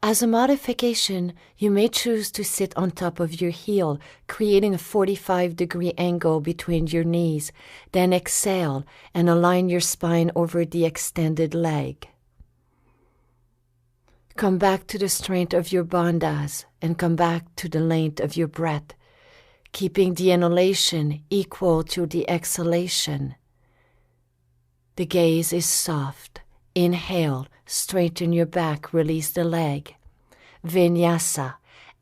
As a modification, you may choose to sit on top of your heel, creating a 45-degree angle between your knees. Then exhale and align your spine over the extended leg. Come back to the strength of your bandhas and come back to the length of your breath, keeping the inhalation equal to the exhalation. The gaze is soft. Inhale, straighten your back, release the leg. Vinyasa.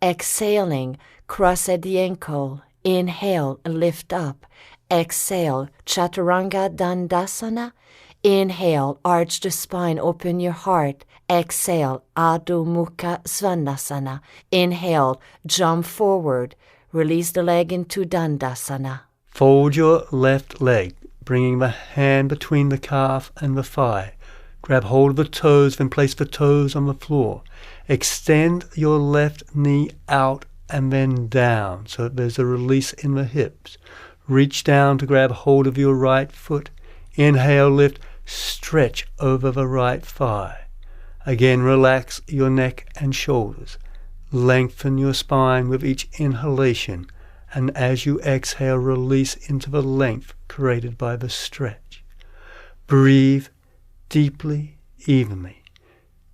Exhaling, cross at the ankle. Inhale, lift up. Exhale, Chaturanga Dandasana. Inhale, arch the spine, open your heart. Exhale, Adho Mukha Svanasana. Inhale, jump forward. Release the leg into Dandasana. Fold your left leg, bringing the hand between the calf and the thigh. Grab hold of the toes, then place the toes on the floor. Extend your left knee out and then down so that there's a release in the hips. Reach down to grab hold of your right foot. Inhale, lift, stretch over the right thigh. Again, relax your neck and shoulders. Lengthen your spine with each inhalation, and as you exhale, release into the length created by the stretch. Breathe deeply, evenly,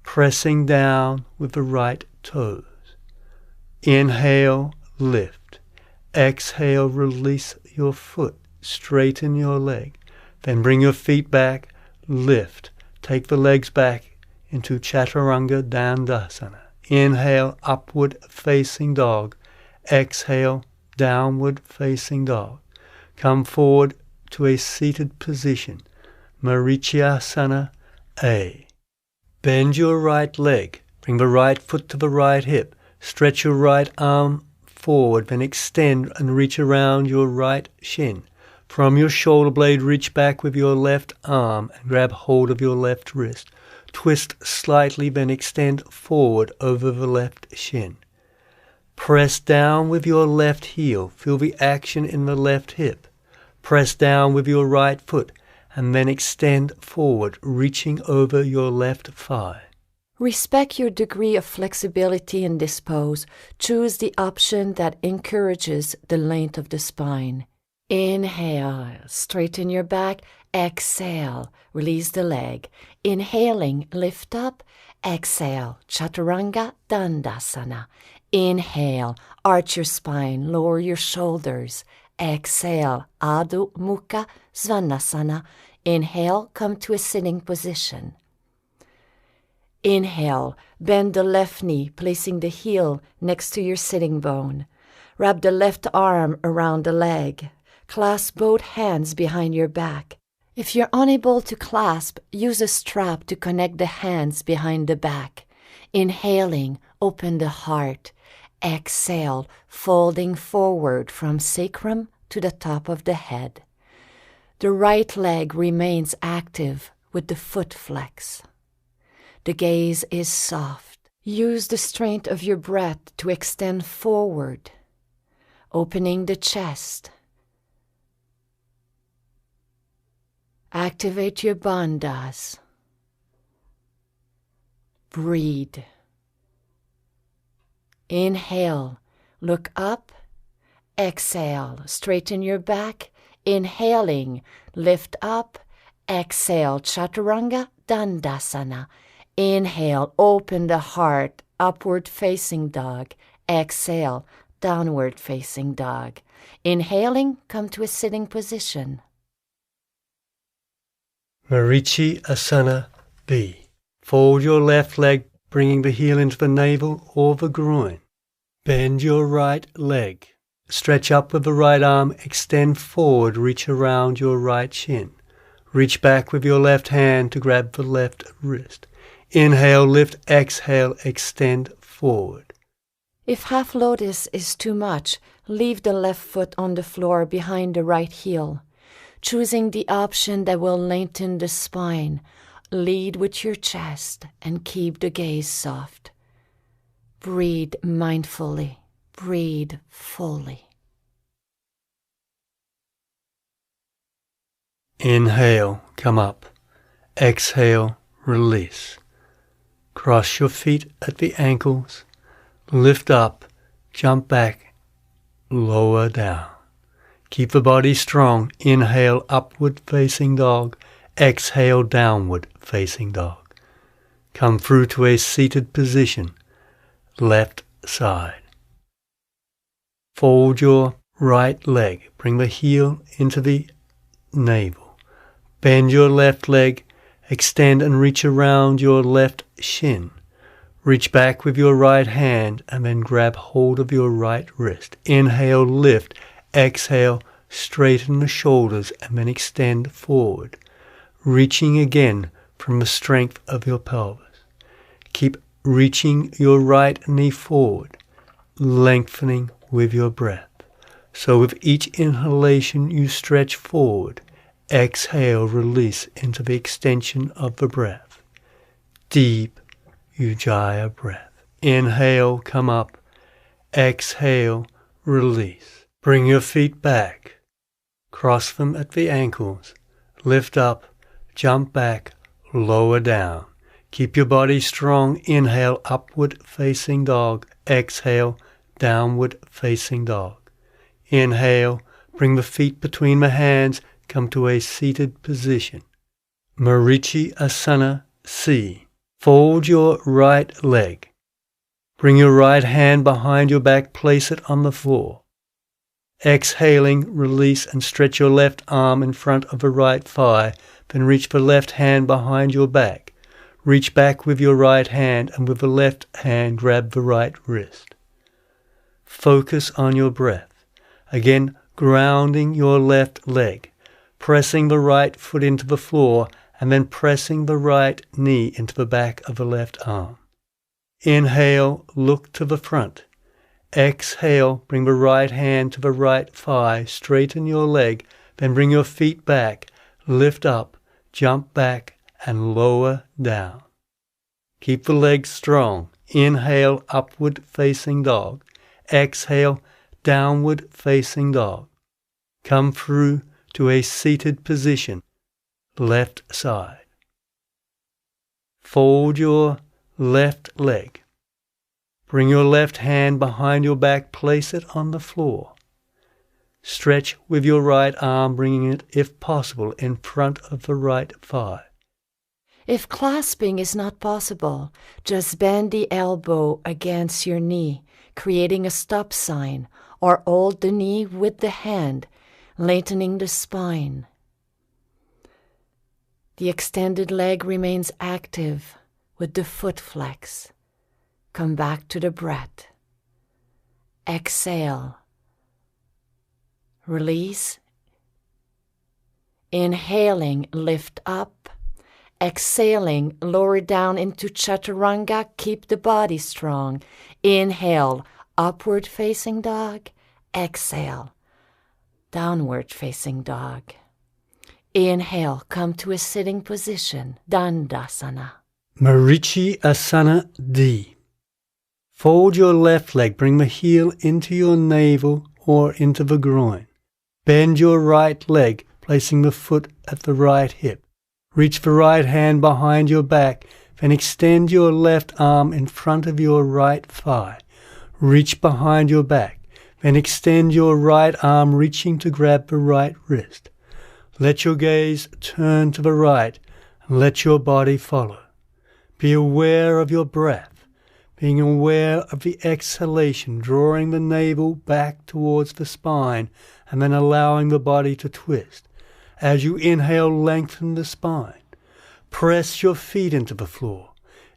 pressing down with the right toes. Inhale, lift. Exhale, release your foot, straighten your leg. Then bring your feet back, lift. Take the legs back into Chaturanga Dandasana. Inhale, upward facing dog. Exhale, downward facing dog. Come forward to a seated position. Marichasana A. Bend your right leg. Bring the right foot to the right hip. Stretch your right arm forward, then extend and reach around your right shin. From your shoulder blade, reach back with your left arm and grab hold of your left wrist. Twist slightly, then extend forward over the left shin. Press down with your left heel. Feel the action in the left hip. Press down with your right foot and then extend forward, reaching over your left thigh. Respect your degree of flexibility in this pose. Choose the option that encourages the length of the spine. Inhale, straighten your back. Exhale, release the leg. Inhaling, lift up. Exhale, Chaturanga Dandasana. Inhale, arch your spine, lower your shoulders. Exhale, Adho Mukha Svanasana. Inhale, come to a sitting position. Inhale, bend the left knee, placing the heel next to your sitting bone. Wrap the left arm around the leg. Clasp both hands behind your back. If you're unable to clasp, use a strap to connect the hands behind the back. Inhaling, open the heart. Exhale, folding forward from sacrum to the top of the head. The right leg remains active with the foot flex. The gaze is soft. Use the strength of your breath to extend forward, opening the chest. Activate your bandhas. Breathe. Inhale, look up. Exhale, straighten your back. Inhaling, lift up. Exhale, Chaturanga Dandasana. Inhale, open the heart, upward facing dog. Exhale, downward facing dog. Inhaling, come to a sitting position. Marichasana B. Fold your left leg, bringing the heel into the navel or the groin. Bend your right leg. Stretch up with the right arm, extend forward, reach around your right shin. Reach back with your left hand to grab the left wrist. Inhale, lift, exhale, extend forward. If half lotus is too much, leave the left foot on the floor behind the right heel. Choosing the option that will lengthen the spine, lead with your chest and keep the gaze soft. Breathe mindfully, breathe fully. Inhale, come up. Exhale, release. Cross your feet at the ankles. Lift up, jump back, lower down. Keep the body strong. Inhale, upward facing dog. Exhale, downward facing dog. Come through to a seated position. Left side. Fold your right leg. Bring the heel into the navel. Bend your left leg. Extend and reach around your left shin. Reach back with your right hand and then grab hold of your right wrist. Inhale, lift. Exhale, straighten the shoulders and then extend forward. reaching again from the strength of your pelvis. Keep reaching your right knee forward, lengthening with your breath. So with each inhalation you stretch forward. Exhale, release into the extension of the breath. Deep Ujjayi breath. Inhale, come up. Exhale, release. Bring your feet back. Cross them at the ankles. Lift up, jump back, lower down. Keep your body strong. Inhale, upward facing dog. Exhale, downward facing dog. Inhale, bring the feet between the hands. Come to a seated position. Modificaciones C. Fold your right leg. Bring your right hand behind your back. Place it on the floor. Exhaling, release and stretch your left arm in front of the right thigh. Then reach the left hand behind your back. Reach back with your right hand and with the left hand grab the right wrist. Focus on your breath. Again, grounding your left leg. Pressing the right foot into the floor and then pressing the right knee into the back of the left arm. Inhale, look to the front. Exhale, bring the right hand to the right thigh, straighten your leg, then bring your feet back, lift up, jump back, and lower down. Keep the legs strong. Inhale, upward facing dog. Exhale, downward facing dog. Come through to a seated position, left side. Fold your left leg. Bring your left hand behind your back, place it on the floor. Stretch with your right arm, bringing it, if possible, in front of the right thigh. If clasping is not possible, just bend the elbow against your knee, creating a stop sign, or hold the knee with the hand, lengthening the spine. The extended leg remains active with the foot flex. Come back to the breath. Exhale. Release. Inhaling, lift up. Exhaling, lower down into chaturanga. Keep the body strong. Inhale, upward facing dog. Exhale, downward facing dog. Inhale, come to a sitting position, Dandasana. Modificaciones D. Fold your left leg, bring the heel into your navel or into the groin. Bend your right leg, placing the foot at the right hip. Reach the right hand behind your back, then extend your left arm in front of your right thigh. Reach behind your back, then extend your right arm, reaching to grab the right wrist. Let your gaze turn to the right and let your body follow. Be aware of your breath. Being aware of the exhalation, drawing the navel back towards the spine and then allowing the body to twist. As you inhale, lengthen the spine. Press your feet into the floor.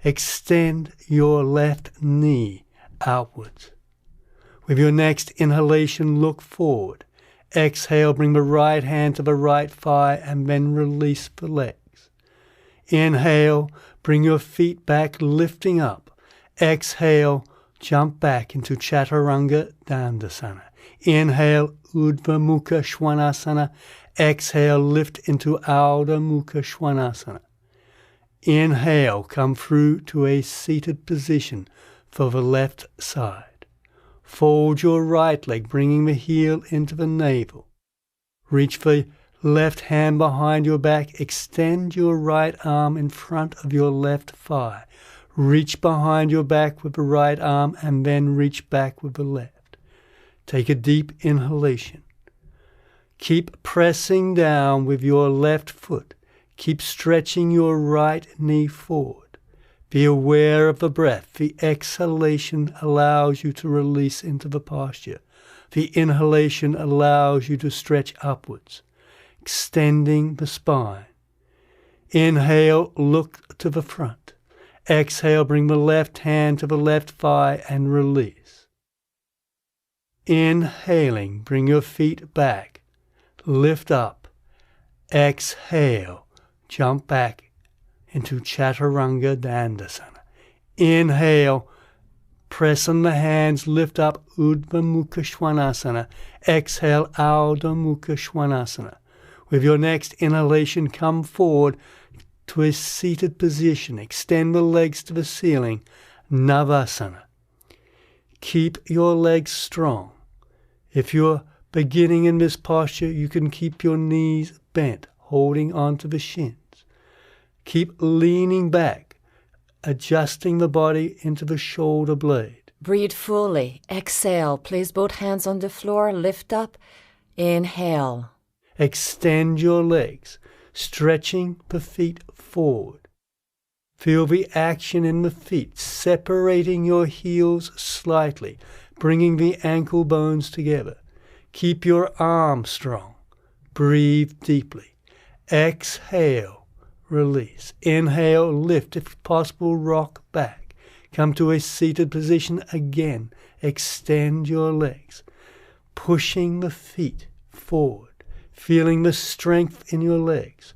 Extend your left knee outwards. With your next inhalation, look forward. Exhale, bring the right hand to the right thigh and then release the legs. Inhale, bring your feet back, lifting up. Exhale, jump back into Chaturanga Dandasana. Inhale, Urdhva Mukha Svanasana. Exhale, lift into Ardha Mukha Svanasana. Inhale, come through to a seated position for the left side. Fold your right leg, bringing the heel into the navel. Reach the left hand behind your back. Extend your right arm in front of your left thigh. Reach behind your back with the right arm and then reach back with the left. Take a deep inhalation. Keep pressing down with your left foot. Keep stretching your right knee forward. Be aware of the breath. The exhalation allows you to release into the posture. The inhalation allows you to stretch upwards, extending the spine. Inhale, look to the front. Exhale, bring the left hand to the left thigh and release. Inhaling, bring your feet back. Lift up. Exhale, jump back into Chaturanga Dandasana. Inhale, press on the hands, lift up Urdhva Mukha Svanasana. Exhale, Ardha Mukha Svanasana. With your next inhalation, come forward to a seated position. Extend the legs to the ceiling, Navasana. Keep your legs strong. If you're beginning in this posture, you can keep your knees bent, holding onto the shins. Keep leaning back, adjusting the body into the shoulder blade. Breathe fully. Exhale. Place both hands on the floor. Lift up. Inhale. Extend your legs, stretching the feet forward. Feel the action in the feet, separating your heels slightly, bringing the ankle bones together. Keep your arms strong. Breathe deeply. Exhale, release. Inhale, lift. If possible, rock back. Come to a seated position again. Extend your legs, pushing the feet forward, feeling the strength in your legs.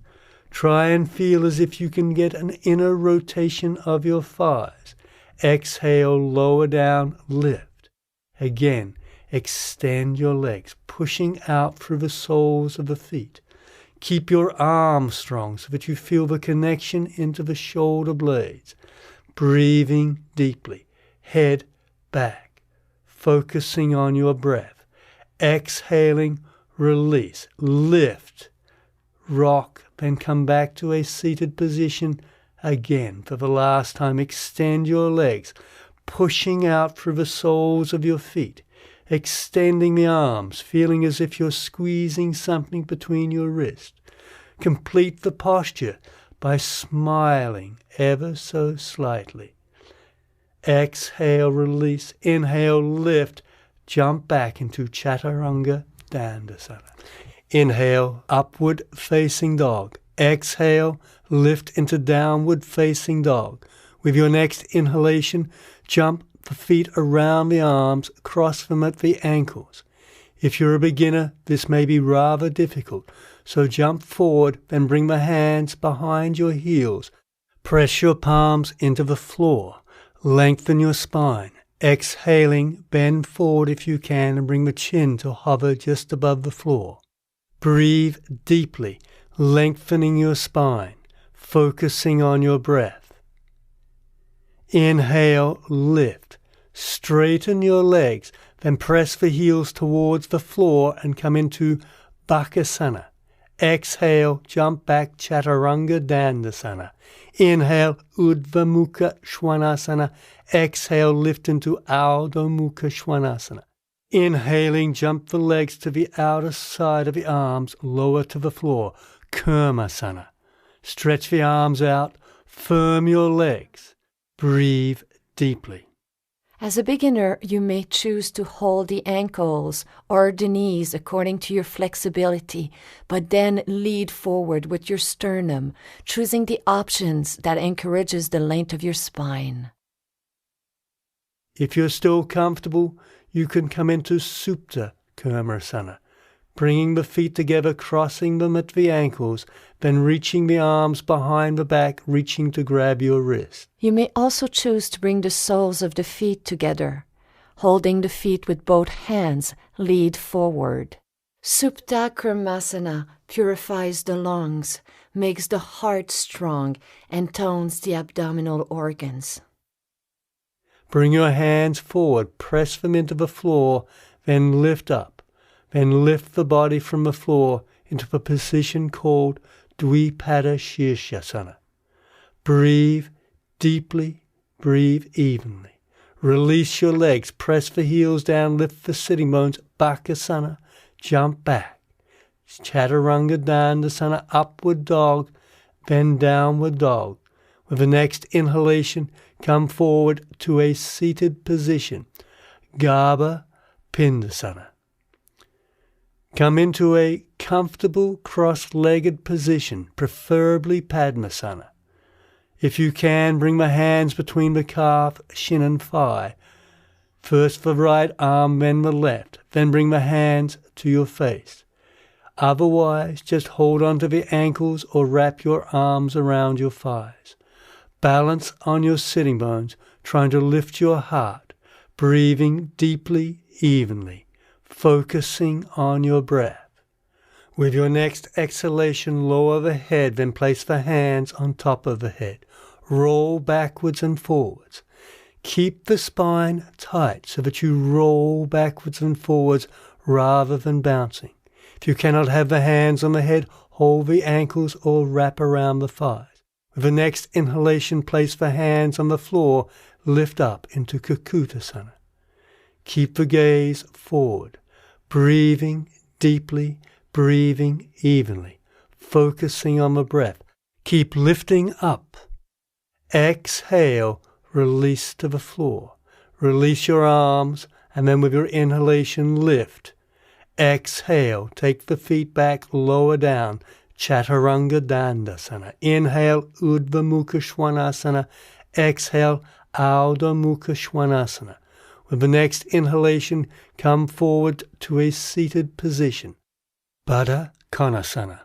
Try and feel as if you can get an inner rotation of your thighs. Exhale, lower down, lift. Again, extend your legs, pushing out through the soles of the feet. Keep your arms strong so that you feel the connection into the shoulder blades. Breathing deeply, head back, focusing on your breath. Exhaling, release, lift, rock, then come back to a seated position again. For the last time, extend your legs, pushing out through the soles of your feet, extending the arms, feeling as if you're squeezing something between your wrists. Complete the posture by smiling ever so slightly. Exhale, release. Inhale, lift. Jump back into Chaturanga Dandasana. Inhale, upward facing dog. Exhale, lift into downward facing dog. With your next inhalation, jump the feet around the arms, cross them at the ankles. If you're a beginner, this may be rather difficult, so jump forward, then bring the hands behind your heels. Press your palms into the floor. Lengthen your spine. Exhaling, bend forward if you can and bring the chin to hover just above the floor. Breathe deeply, lengthening your spine, focusing on your breath. Inhale, lift. Straighten your legs, then press the heels towards the floor and come into Bakasana. Exhale, jump back, Chaturanga Dandasana. Inhale, Urdhva Mukha Svanasana. Exhale, lift into Ardha Mukha Svanasana. Inhaling, jump the legs to the outer side of the arms, lower to the floor, Kurmasana. Stretch the arms out, firm your legs. Breathe deeply. As a beginner, you may choose to hold the ankles or the knees according to your flexibility, but then lead forward with your sternum, choosing the options that encourages the length of your spine. If you're still comfortable, you can come into Supta Kurmasana, bringing the feet together, crossing them at the ankles, then reaching the arms behind the back, reaching to grab your wrist. You may also choose to bring the soles of the feet together. Holding the feet with both hands, lead forward. Supta Kurmasana purifies the lungs, makes the heart strong, and tones the abdominal organs. Bring your hands forward, press them into the floor, then lift up. Then lift the body from the floor into the position called Dvipada Shirshasana. Breathe deeply, breathe evenly. Release your legs, press the heels down, lift the sitting bones, Bakasana, jump back. Chaturanga Dandasana, upward dog, then downward dog. With the next inhalation, come forward to a seated position, Garbha Pindasana. Come into a comfortable cross-legged position, preferably Padmasana. If you can, bring the hands between the calf, shin and thigh. First the right arm, then the left. Then bring the hands to your face. Otherwise, just hold onto the ankles or wrap your arms around your thighs. Balance on your sitting bones, trying to lift your heart, breathing deeply, evenly, focusing on your breath. With your next exhalation, lower the head, then place the hands on top of the head. Roll backwards and forwards. Keep the spine tight so that you roll backwards and forwards rather than bouncing. If you cannot have the hands on the head, hold the ankles or wrap around the thighs. With the next inhalation, place the hands on the floor, lift up into Kakutasana. Keep the gaze forward, breathing deeply, breathing evenly, focusing on the breath. Keep lifting up. Exhale, release to the floor. Release your arms, and then with your inhalation, lift. Exhale, take the feet back, lower down. Chaturanga Dandasana. Inhale, Urdhva Mukha Svanasana. Exhale, Ardha Mukha Svanasana. With the next inhalation, come forward to a seated position. Baddha Konasana.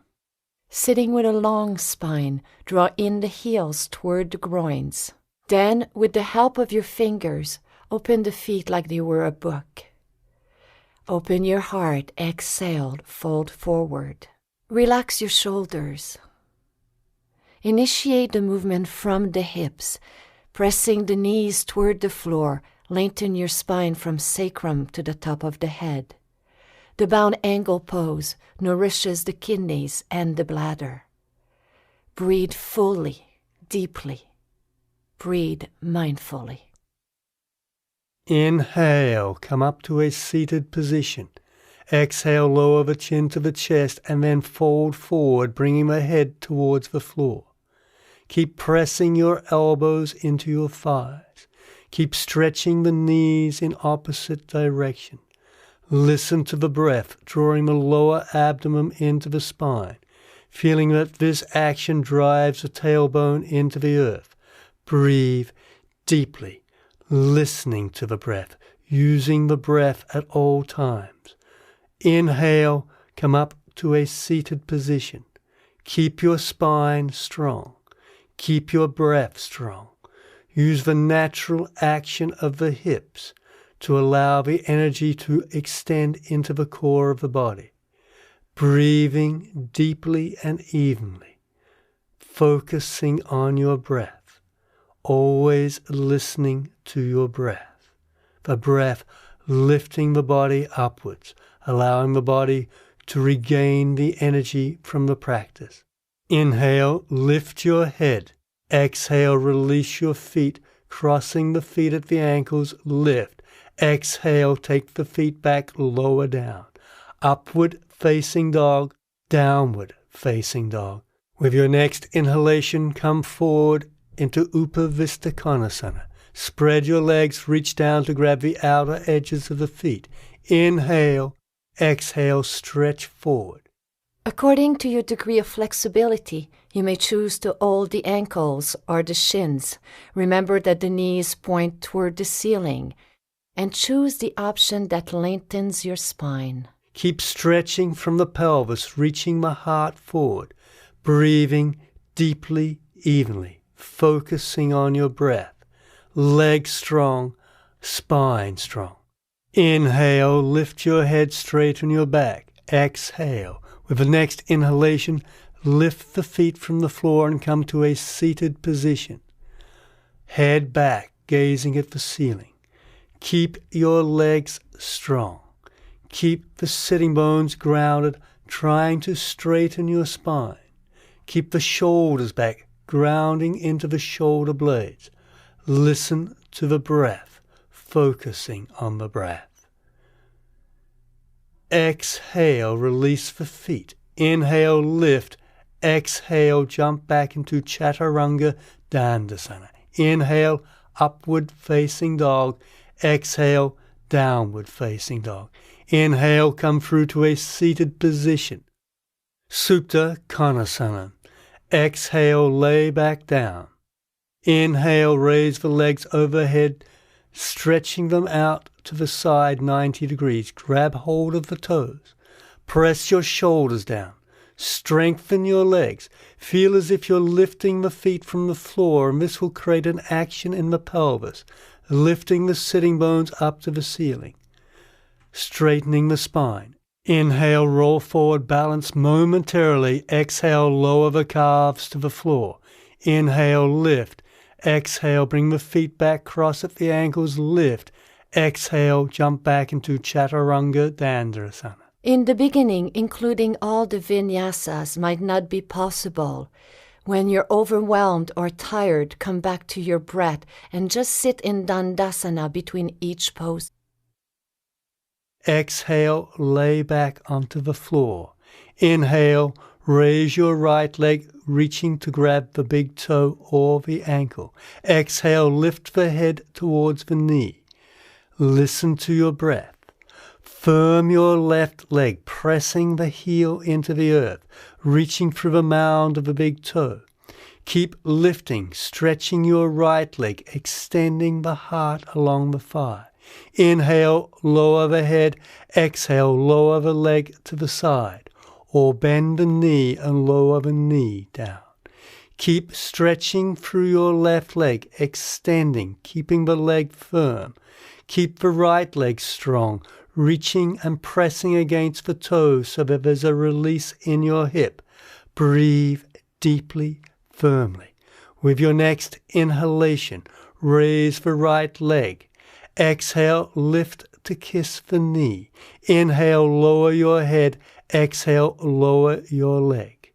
Sitting with a long spine, draw in the heels toward the groins. Then, with the help of your fingers, open the feet like they were a book. Open your heart, exhale, fold forward. Relax your shoulders. Initiate the movement from the hips, pressing the knees toward the floor. Lengthen your spine from sacrum to the top of the head. The bound angle pose nourishes the kidneys and the bladder. Breathe fully, deeply. Breathe mindfully. Inhale, come up to a seated position. Exhale, lower the chin to the chest and then fold forward, bringing the head towards the floor. Keep pressing your elbows into your thighs. Keep stretching the knees in opposite direction. Listen to the breath, drawing the lower abdomen into the spine, feeling that this action drives the tailbone into the earth. Breathe deeply, listening to the breath, using the breath at all times. Inhale, come up to a seated position. Keep your spine strong. Keep your breath strong. Use the natural action of the hips to allow the energy to extend into the core of the body. Breathing deeply and evenly, focusing on your breath, always listening to your breath. The breath lifting the body upwards, allowing the body to regain the energy from the practice. Inhale, lift your head. Exhale, release your feet, crossing the feet at the ankles, lift. Exhale, take the feet back, lower down. Upward facing dog, downward facing dog. With your next inhalation, come forward into Upavista Konasana. Spread your legs, reach down to grab the outer edges of the feet. Inhale, exhale, stretch forward. According to your degree of flexibility, you may choose to hold the ankles or the shins. Remember that the knees point toward the ceiling, and choose the option that lengthens your spine. Keep stretching from the pelvis, reaching the heart forward, breathing deeply, evenly, focusing on your breath. Legs strong, spine strong. Inhale, lift your head, straighten your back. Exhale. With the next inhalation, lift the feet from the floor and come to a seated position. Head back, gazing at the ceiling. Keep your legs strong. Keep the sitting bones grounded, trying to straighten your spine. Keep the shoulders back, grounding into the shoulder blades. Listen to the breath, focusing on the breath. Exhale, release the feet. Inhale, lift. Exhale, jump back into Chaturanga Dandasana. Inhale, upward facing dog. Exhale, downward facing dog. Inhale, come through to a seated position. Supta Konasana. Exhale, lay back down. Inhale, raise the legs overhead, stretching them out to the side 90 degrees. Grab hold of the toes. Press your shoulders down. Strengthen your legs. Feel as if you're lifting the feet from the floor, and this will create an action in the pelvis, lifting the sitting bones up to the ceiling. Straightening the spine. Inhale, roll forward, balance momentarily. Exhale, lower the calves to the floor. Inhale, lift. Exhale, bring the feet back, cross at the ankles, lift. Exhale, jump back into Chaturanga Dandasana. In the beginning, including all the vinyasas might not be possible. When you're overwhelmed or tired, come back to your breath and just sit in Dandasana between each pose. Exhale, lay back onto the floor. Inhale, raise your right leg, reaching to grab the big toe or the ankle. Exhale, lift the head towards the knee. Listen to your breath. Firm your left leg, pressing the heel into the earth, reaching through the mound of the big toe. Keep lifting, stretching your right leg, extending the heart along the thigh. Inhale, lower the head. Exhale, lower the leg to the side, or bend the knee and lower the knee down. Keep stretching through your left leg, extending, keeping the leg firm. Keep the right leg strong, reaching and pressing against the toes so that there's a release in your hip. Breathe deeply, firmly. With your next inhalation, raise the right leg. Exhale, lift to kiss the knee. Inhale, lower your head. Exhale, lower your leg.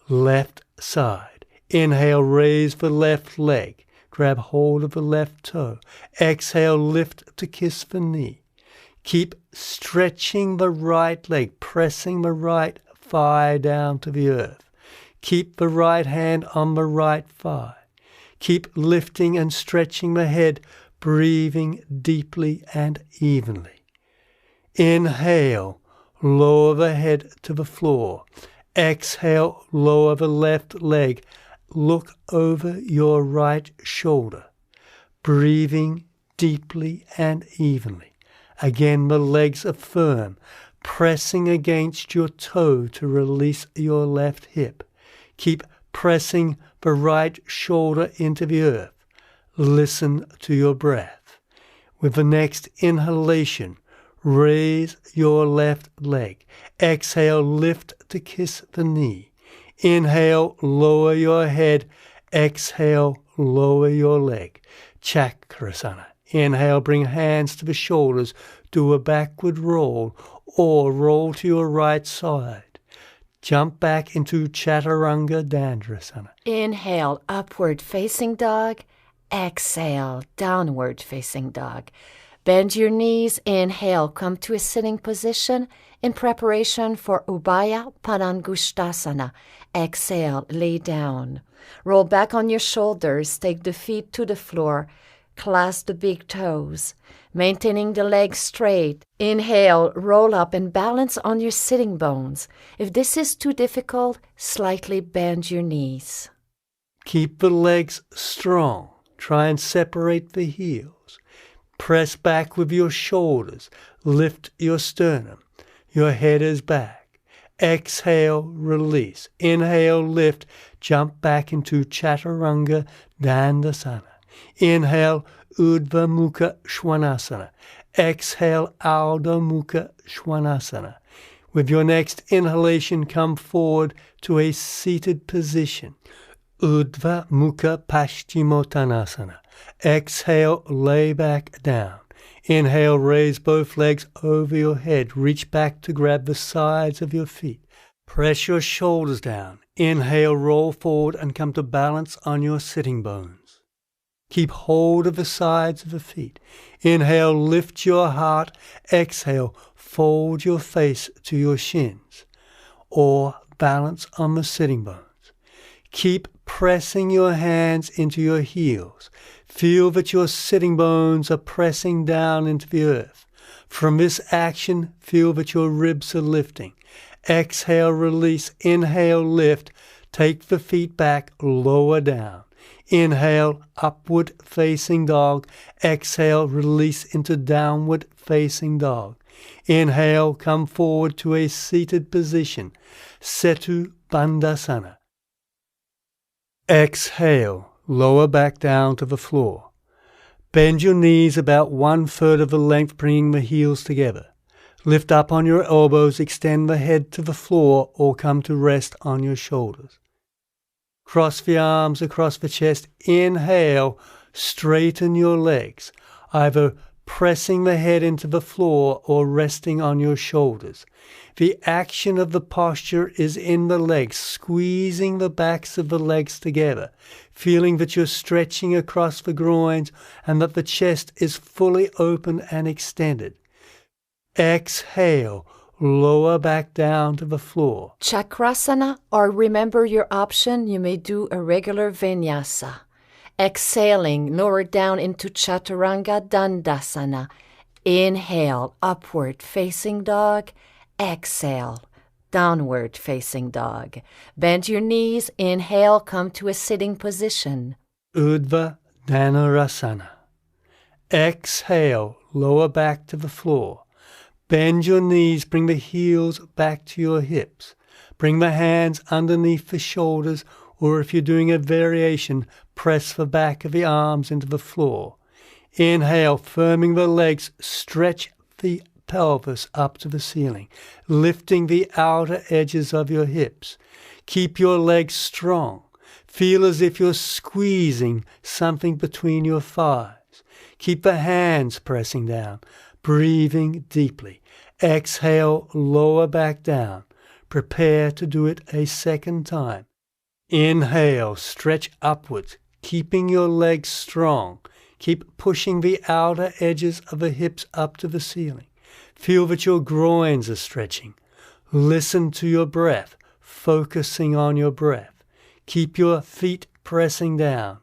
Left side. Inhale, raise the left leg. Grab hold of the left toe. Exhale, lift to kiss the knee. Keep stretching the right leg, pressing the right thigh down to the earth. Keep the right hand on the right thigh. Keep lifting and stretching the head, breathing deeply and evenly. Inhale, lower the head to the floor. Exhale, lower the left leg. Look over your right shoulder, breathing deeply and evenly. Again, the legs are firm, pressing against your toe to release your left hip. Keep pressing the right shoulder into the earth. Listen to your breath. With the next inhalation, raise your left leg. Exhale, lift to kiss the knee. Inhale, lower your head. Exhale, lower your leg. Chakrasana. Inhale, bring hands to the shoulders. Do a backward roll or roll to your right side. Jump back into Chaturanga Dandasana. Inhale, upward facing dog. Exhale, downward facing dog. Bend your knees. Inhale, come to a sitting position in preparation for Ubaya Padangusthasana. Exhale, lay down. Roll back on your shoulders. Take the feet to the floor. Clasp the big toes, maintaining the legs straight. Inhale, roll up and balance on your sitting bones. If this is too difficult, slightly bend your knees. Keep the legs strong. Try and separate the heels. Press back with your shoulders. Lift your sternum. Your head is back. Exhale, release. Inhale, lift. Jump back into Chaturanga Dandasana. Inhale, Urdhva Mukha Svanasana. Exhale, Ardha Mukha Svanasana. With your next inhalation, come forward to a seated position. Urdhva Mukha Paschimottanasana. Exhale, lay back down. Inhale, raise both legs over your head. Reach back to grab the sides of your feet. Press your shoulders down. Inhale, roll forward and come to balance on your sitting bones. Keep hold of the sides of the feet. Inhale, lift your heart. Exhale, fold your face to your shins, or balance on the sitting bones. Keep pressing your hands into your heels. Feel that your sitting bones are pressing down into the earth. From this action, feel that your ribs are lifting. Exhale, release. Inhale, lift. Take the feet back, lower down. Inhale, upward facing dog. Exhale, release into downward facing dog. Inhale, come forward to a seated position, Setu Bandhasana. Exhale, lower back down to the floor. Bend your knees about 1/3 of the length, bringing the heels together. Lift up on your elbows, extend the head to the floor, or come to rest on your shoulders. Cross the arms across the chest. Inhale, straighten your legs, either pressing the head into the floor or resting on your shoulders. The action of the posture is in the legs, squeezing the backs of the legs together, feeling that you're stretching across the groins and that the chest is fully open and extended. Exhale, lower back down to the floor. Chakrasana, or remember your option, you may do a regular vinyasa. Exhaling, lower down into Chaturanga Dandasana. Inhale, upward facing dog. Exhale, downward facing dog. Bend your knees. Inhale, come to a sitting position. Urdhva Dhanurasana. Exhale, lower back to the floor. Bend your knees, bring the heels back to your hips. Bring the hands underneath the shoulders, or if you're doing a variation, press the back of the arms into the floor. Inhale, firming the legs, stretch the pelvis up to the ceiling, lifting the outer edges of your hips. Keep your legs strong. Feel as if you're squeezing something between your thighs. Keep the hands pressing down, breathing deeply. Exhale, lower back down. Prepare to do it a second time. Inhale, stretch upwards, keeping your legs strong. Keep pushing the outer edges of the hips up to the ceiling. Feel that your groins are stretching. Listen to your breath, focusing on your breath. Keep your feet pressing down.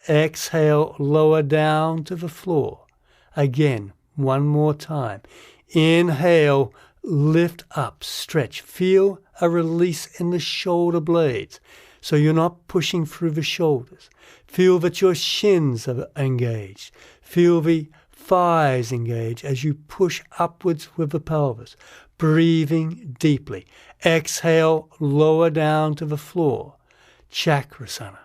Exhale, lower down to the floor. Again, one more time. Inhale, lift up, stretch. Feel a release in the shoulder blades, so you're not pushing through the shoulders. Feel that your shins are engaged. Feel the thighs engage as you push upwards with the pelvis, breathing deeply. Exhale, lower down to the floor. Chakrasana.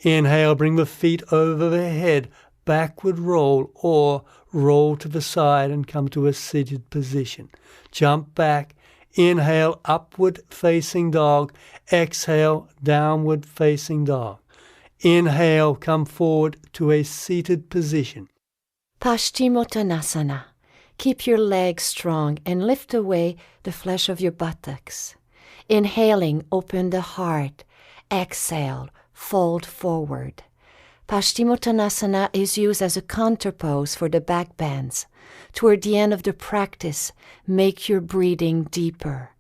Inhale, bring the feet over the head, backward roll, or roll to the side and come to a seated position. Jump back. Inhale, upward facing dog. Exhale, downward facing dog. Inhale, come forward to a seated position. Paschimottanasana. Keep your legs strong and lift away the flesh of your buttocks. Inhaling, open the heart. Exhale, fold forward. Paschimottanasana is used as a counterpose for the back bends. Toward the end of the practice, make your breathing deeper,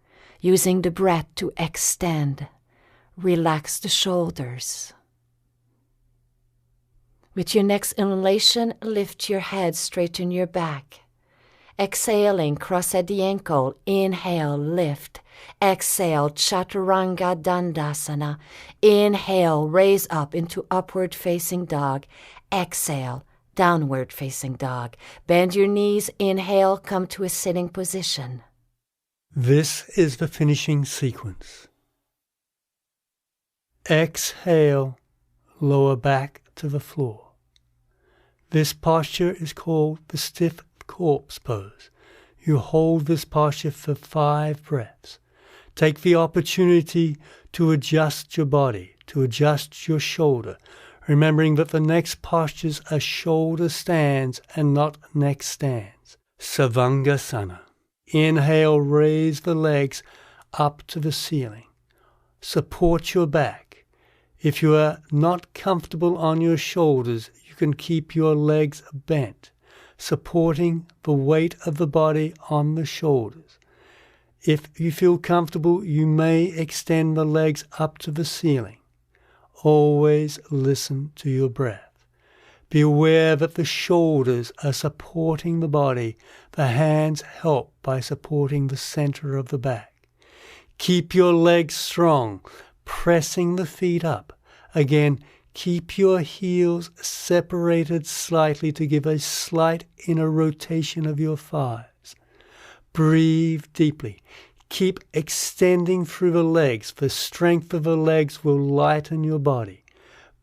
using the breath to extend. Relax the shoulders. With your next inhalation, lift your head, straighten your back. Exhaling, cross at the ankle. Inhale, lift. Exhale, Chaturanga Dandasana. Inhale, raise up into upward facing dog. Exhale, downward facing dog. Bend your knees. Inhale, come to a sitting position. This is the finishing sequence. Exhale, lower back to the floor. This posture is called the stiff corpse pose. You hold this posture for 5 breaths. Take the opportunity to adjust your body, to adjust your shoulder, remembering that the next postures are shoulder stands and not neck stands. Savangasana. Inhale, raise the legs up to the ceiling. Support your back. If you are not comfortable on your shoulders, you can keep your legs bent, supporting the weight of the body on the shoulders. If you feel comfortable, you may extend the legs up to the ceiling. Always listen to your breath. Be aware that the shoulders are supporting the body. The hands help by supporting the center of the back. Keep your legs strong, pressing the feet up. Again, Keep your heels separated slightly to give a slight inner rotation of your thighs. Breathe deeply. Keep extending through the legs. The strength of the legs will lighten your body.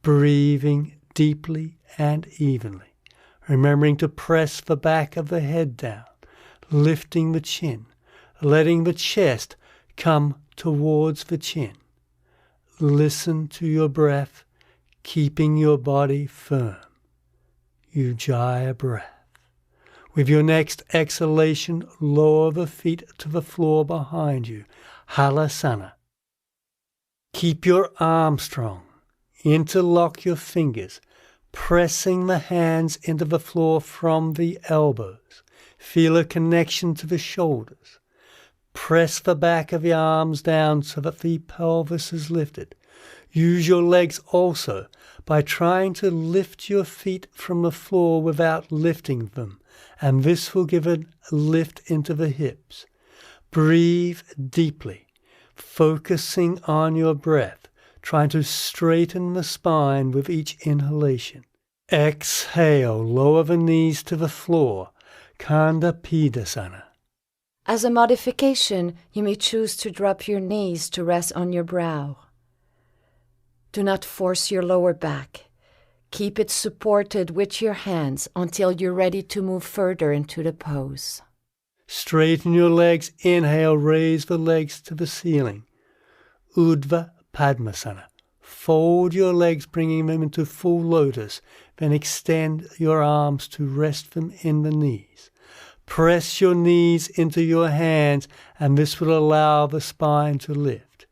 Breathing deeply and evenly. Remembering to press the back of the head down. Lifting the chin. Letting the chest come towards the chin. Listen to your breath, keeping your body firm. Ujjayi breath. With your next exhalation, lower the feet to the floor behind you. Halasana. Keep your arms strong. Interlock your fingers, pressing the hands into the floor from the elbows. Feel a connection to the shoulders. Press the back of the arms down so that the pelvis is lifted. Use your legs also by trying to lift your feet from the floor without lifting them, and this will give a lift into the hips. Breathe deeply, focusing on your breath, trying to straighten the spine with each inhalation. Exhale, lower the knees to the floor, Khandapidasana. As a modification, you may choose to drop your knees to rest on your brow. Do not force your lower back. Keep it supported with your hands until you're ready to move further into the pose. Straighten your legs. Inhale, raise the legs to the ceiling. Urdhva Padmasana. Fold your legs, bringing them into full lotus. Then extend your arms to rest them in the knees. Press your knees into your hands, and this will allow the spine to lift.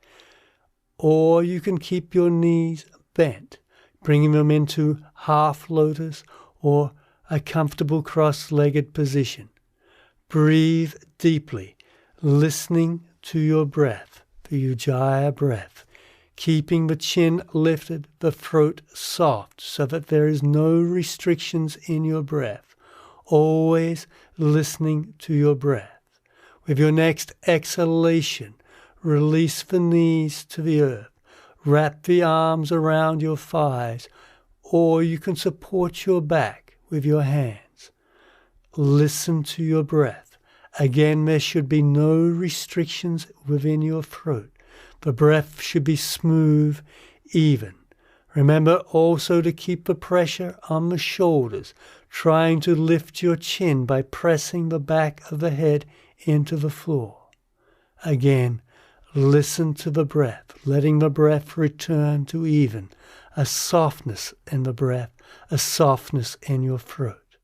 Or you can keep your knees bent, bringing them into half lotus or a comfortable cross-legged position. Breathe deeply, listening to your breath, the Ujjayi breath, keeping the chin lifted, the throat soft, so that there is no restrictions in your breath. Always listening to your breath. With your next exhalation, release the knees to the earth. Wrap the arms around your thighs, or you can support your back with your hands. Listen to your breath. Again, there should be no restrictions within your throat. The breath should be smooth, even. Remember also to keep the pressure on the shoulders, trying to lift your chin by pressing the back of the head into the floor. Again, listen to the breath, letting the breath return to even, a softness in the breath, a softness in your throat.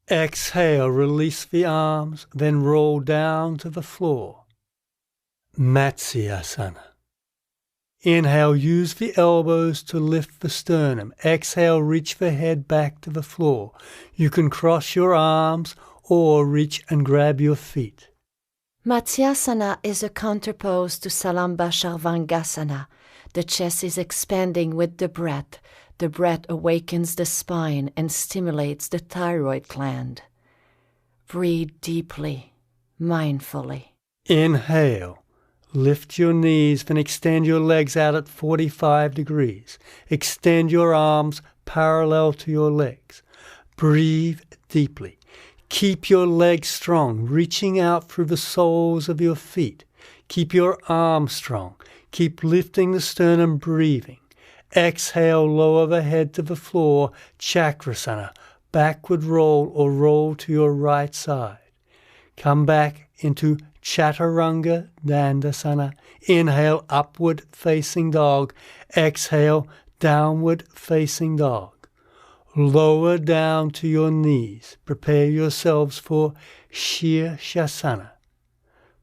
Exhale, release the arms, then roll down to the floor. Matsyasana. Inhale, use the elbows to lift the sternum. Exhale, reach the head back to the floor. You can cross your arms or reach and grab your feet. Matsyasana is a counterpose to Salamba Sharvangasana. The chest is expanding with the breath. The breath awakens the spine and stimulates the thyroid gland. Breathe deeply, mindfully. Inhale. Lift your knees, then extend your legs out at 45 degrees. Extend your arms parallel to your legs. Breathe deeply. Keep your legs strong, reaching out through the soles of your feet. Keep your arms strong. Keep lifting the sternum, breathing. Exhale, lower the head to the floor, Chakrasana. Backward roll or roll to your right side. Come back into Chaturanga Dandasana. Inhale, upward facing dog. Exhale, downward facing dog. Lower down to your knees. Prepare yourselves for Shirshasana.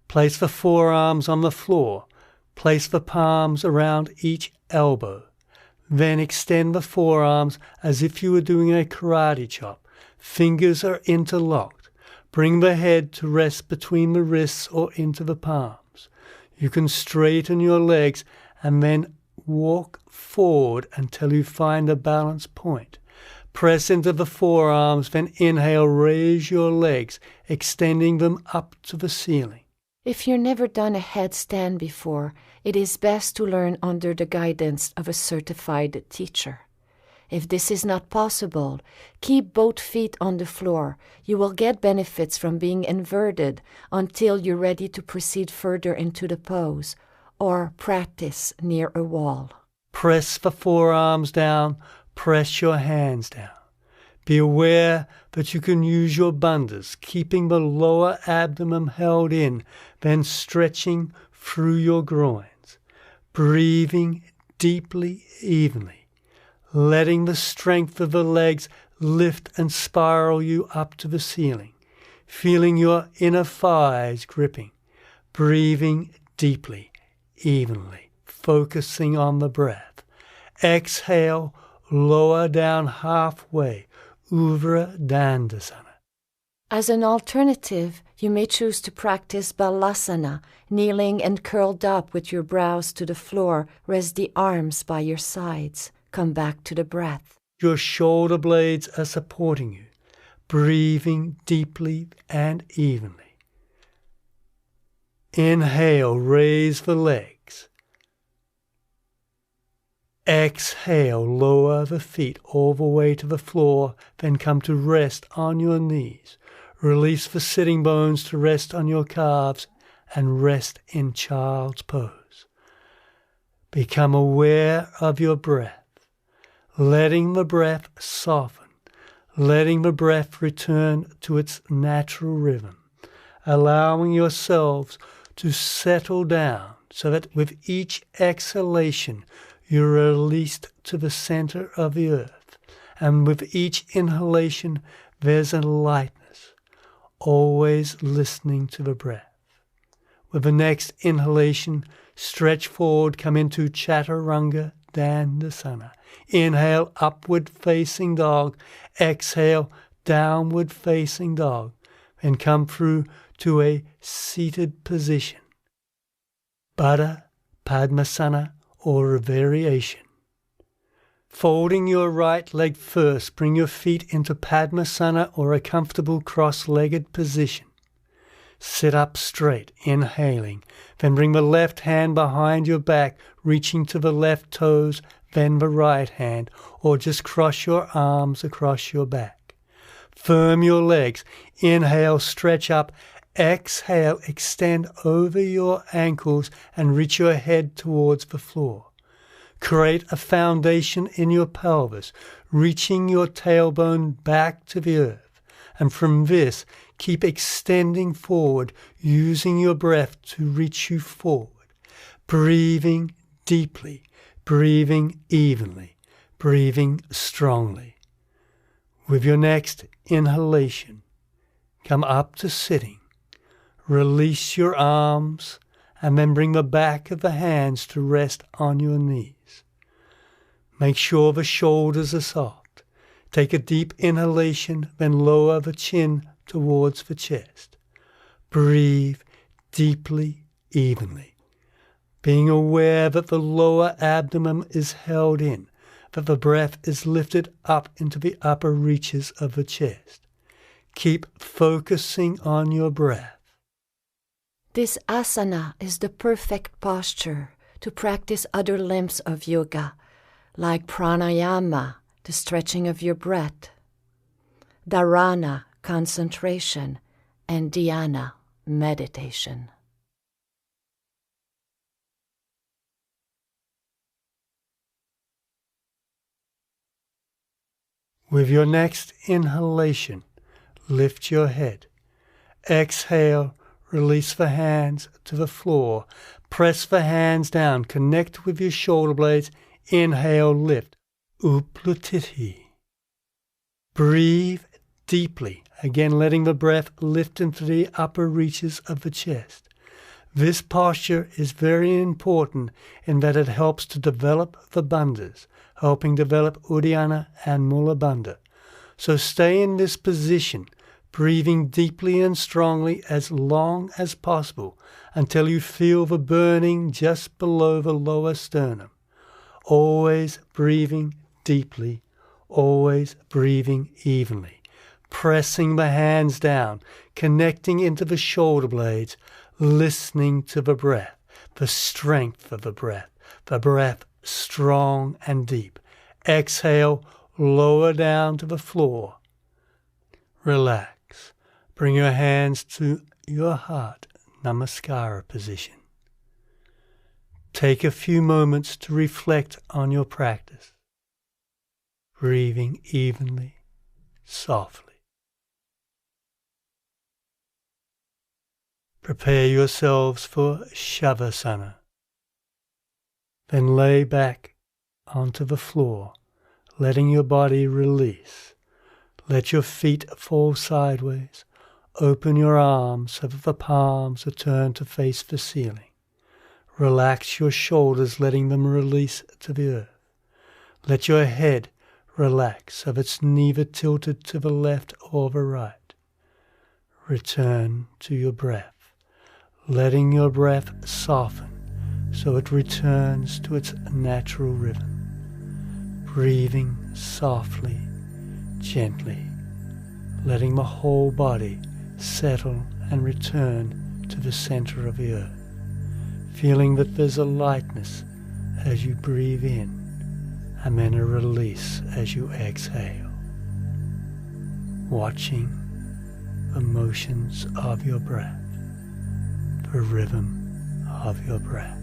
Place the forearms on the floor. Place the palms around each elbow. Then extend the forearms as if you were doing a karate chop. Fingers are interlocked. Bring the head to rest between the wrists or into the palms. You can straighten your legs and then walk forward until you find a balance point. Press into the forearms, then inhale, raise your legs, extending them up to the ceiling. If you've never done a headstand before, it is best to learn under the guidance of a certified teacher. If this is not possible, keep both feet on the floor. You will get benefits from being inverted until you're ready to proceed further into the pose, or practice near a wall. Press the forearms down, press your hands down. Be aware that you can use your bandhas, keeping the lower abdomen held in, then stretching through your groins, breathing deeply, evenly, letting the strength of the legs lift and spiral you up to the ceiling, feeling your inner thighs gripping, breathing deeply, evenly, focusing on the breath. Exhale, lower down halfway, Uvra Dandasana. As an alternative, you may choose to practice Balasana, kneeling and curled up with your brows to the floor. Rest the arms by your sides. Come back to the breath. Your shoulder blades are supporting you, breathing deeply and evenly. Inhale, raise the legs. Exhale, lower the feet all the way to the floor, then come to rest on your knees. Release the sitting bones to rest on your calves and rest in child's pose. Become aware of your breath, letting the breath soften, letting the breath return to its natural rhythm, allowing yourselves to settle down so that with each exhalation you're released to the center of the earth, and with each inhalation there's a lightness, always listening to the breath. With the next inhalation, stretch forward, come into Chaturanga Dandasana. Inhale, upward facing dog. Exhale, downward facing dog. Then come through to a seated position. Baddha Padmasana, or a variation. Folding your right leg first, bring your feet into Padmasana or a comfortable cross-legged position. Sit up straight, inhaling. Then bring the left hand behind your back, reaching to the left toes, then the right hand, or just cross your arms across your back. Firm your legs. Inhale, stretch up. Exhale, extend over your ankles and reach your head towards the floor. Create a foundation in your pelvis, reaching your tailbone back to the earth. And from this, keep extending forward, using your breath to reach you forward. Breathing deeply, breathing evenly, breathing strongly. With your next inhalation, come up to sitting. Release your arms and then bring the back of the hands to rest on your knees. Make sure the shoulders are soft. Take a deep inhalation, then lower the chin towards the chest. Breathe deeply, evenly, being aware that the lower abdomen is held in, that the breath is lifted up into the upper reaches of the chest. Keep focusing on your breath. This asana is the perfect posture to practice other limbs of yoga, like pranayama, the stretching of your breath, dharana, concentration, and dhyana, meditation. With your next inhalation, lift your head. Exhale, release the hands to the floor. Press the hands down. Connect with your shoulder blades. Inhale, lift. Uplutiti. Breathe deeply. Again, letting the breath lift into the upper reaches of the chest. This posture is very important in that it helps to develop the bandhas, helping develop Uddiyana and Mula Bandha. So stay in this position, breathing deeply and strongly as long as possible until you feel the burning just below the lower sternum. Always breathing deeply, always breathing evenly, pressing the hands down, connecting into the shoulder blades, listening to the breath, the strength of the breath strong and deep. Exhale, lower down to the floor. Relax. Bring your hands to your heart, Namaskara position. Take a few moments to reflect on your practice, breathing evenly, softly. Prepare yourselves for Shavasana. Then lay back onto the floor, letting your body release. Let your feet fall sideways. Open your arms so that the palms are turned to face the ceiling. Relax your shoulders, letting them release to the earth. Let your head relax so that it's neither tilted to the left or the right. Return to your breath, letting your breath soften so it returns to its natural rhythm. Breathing softly, gently, letting the whole body settle and return to the center of the earth. Feeling that there's a lightness as you breathe in and then a release as you exhale. Watching the motions of your breath, the rhythm of your breath.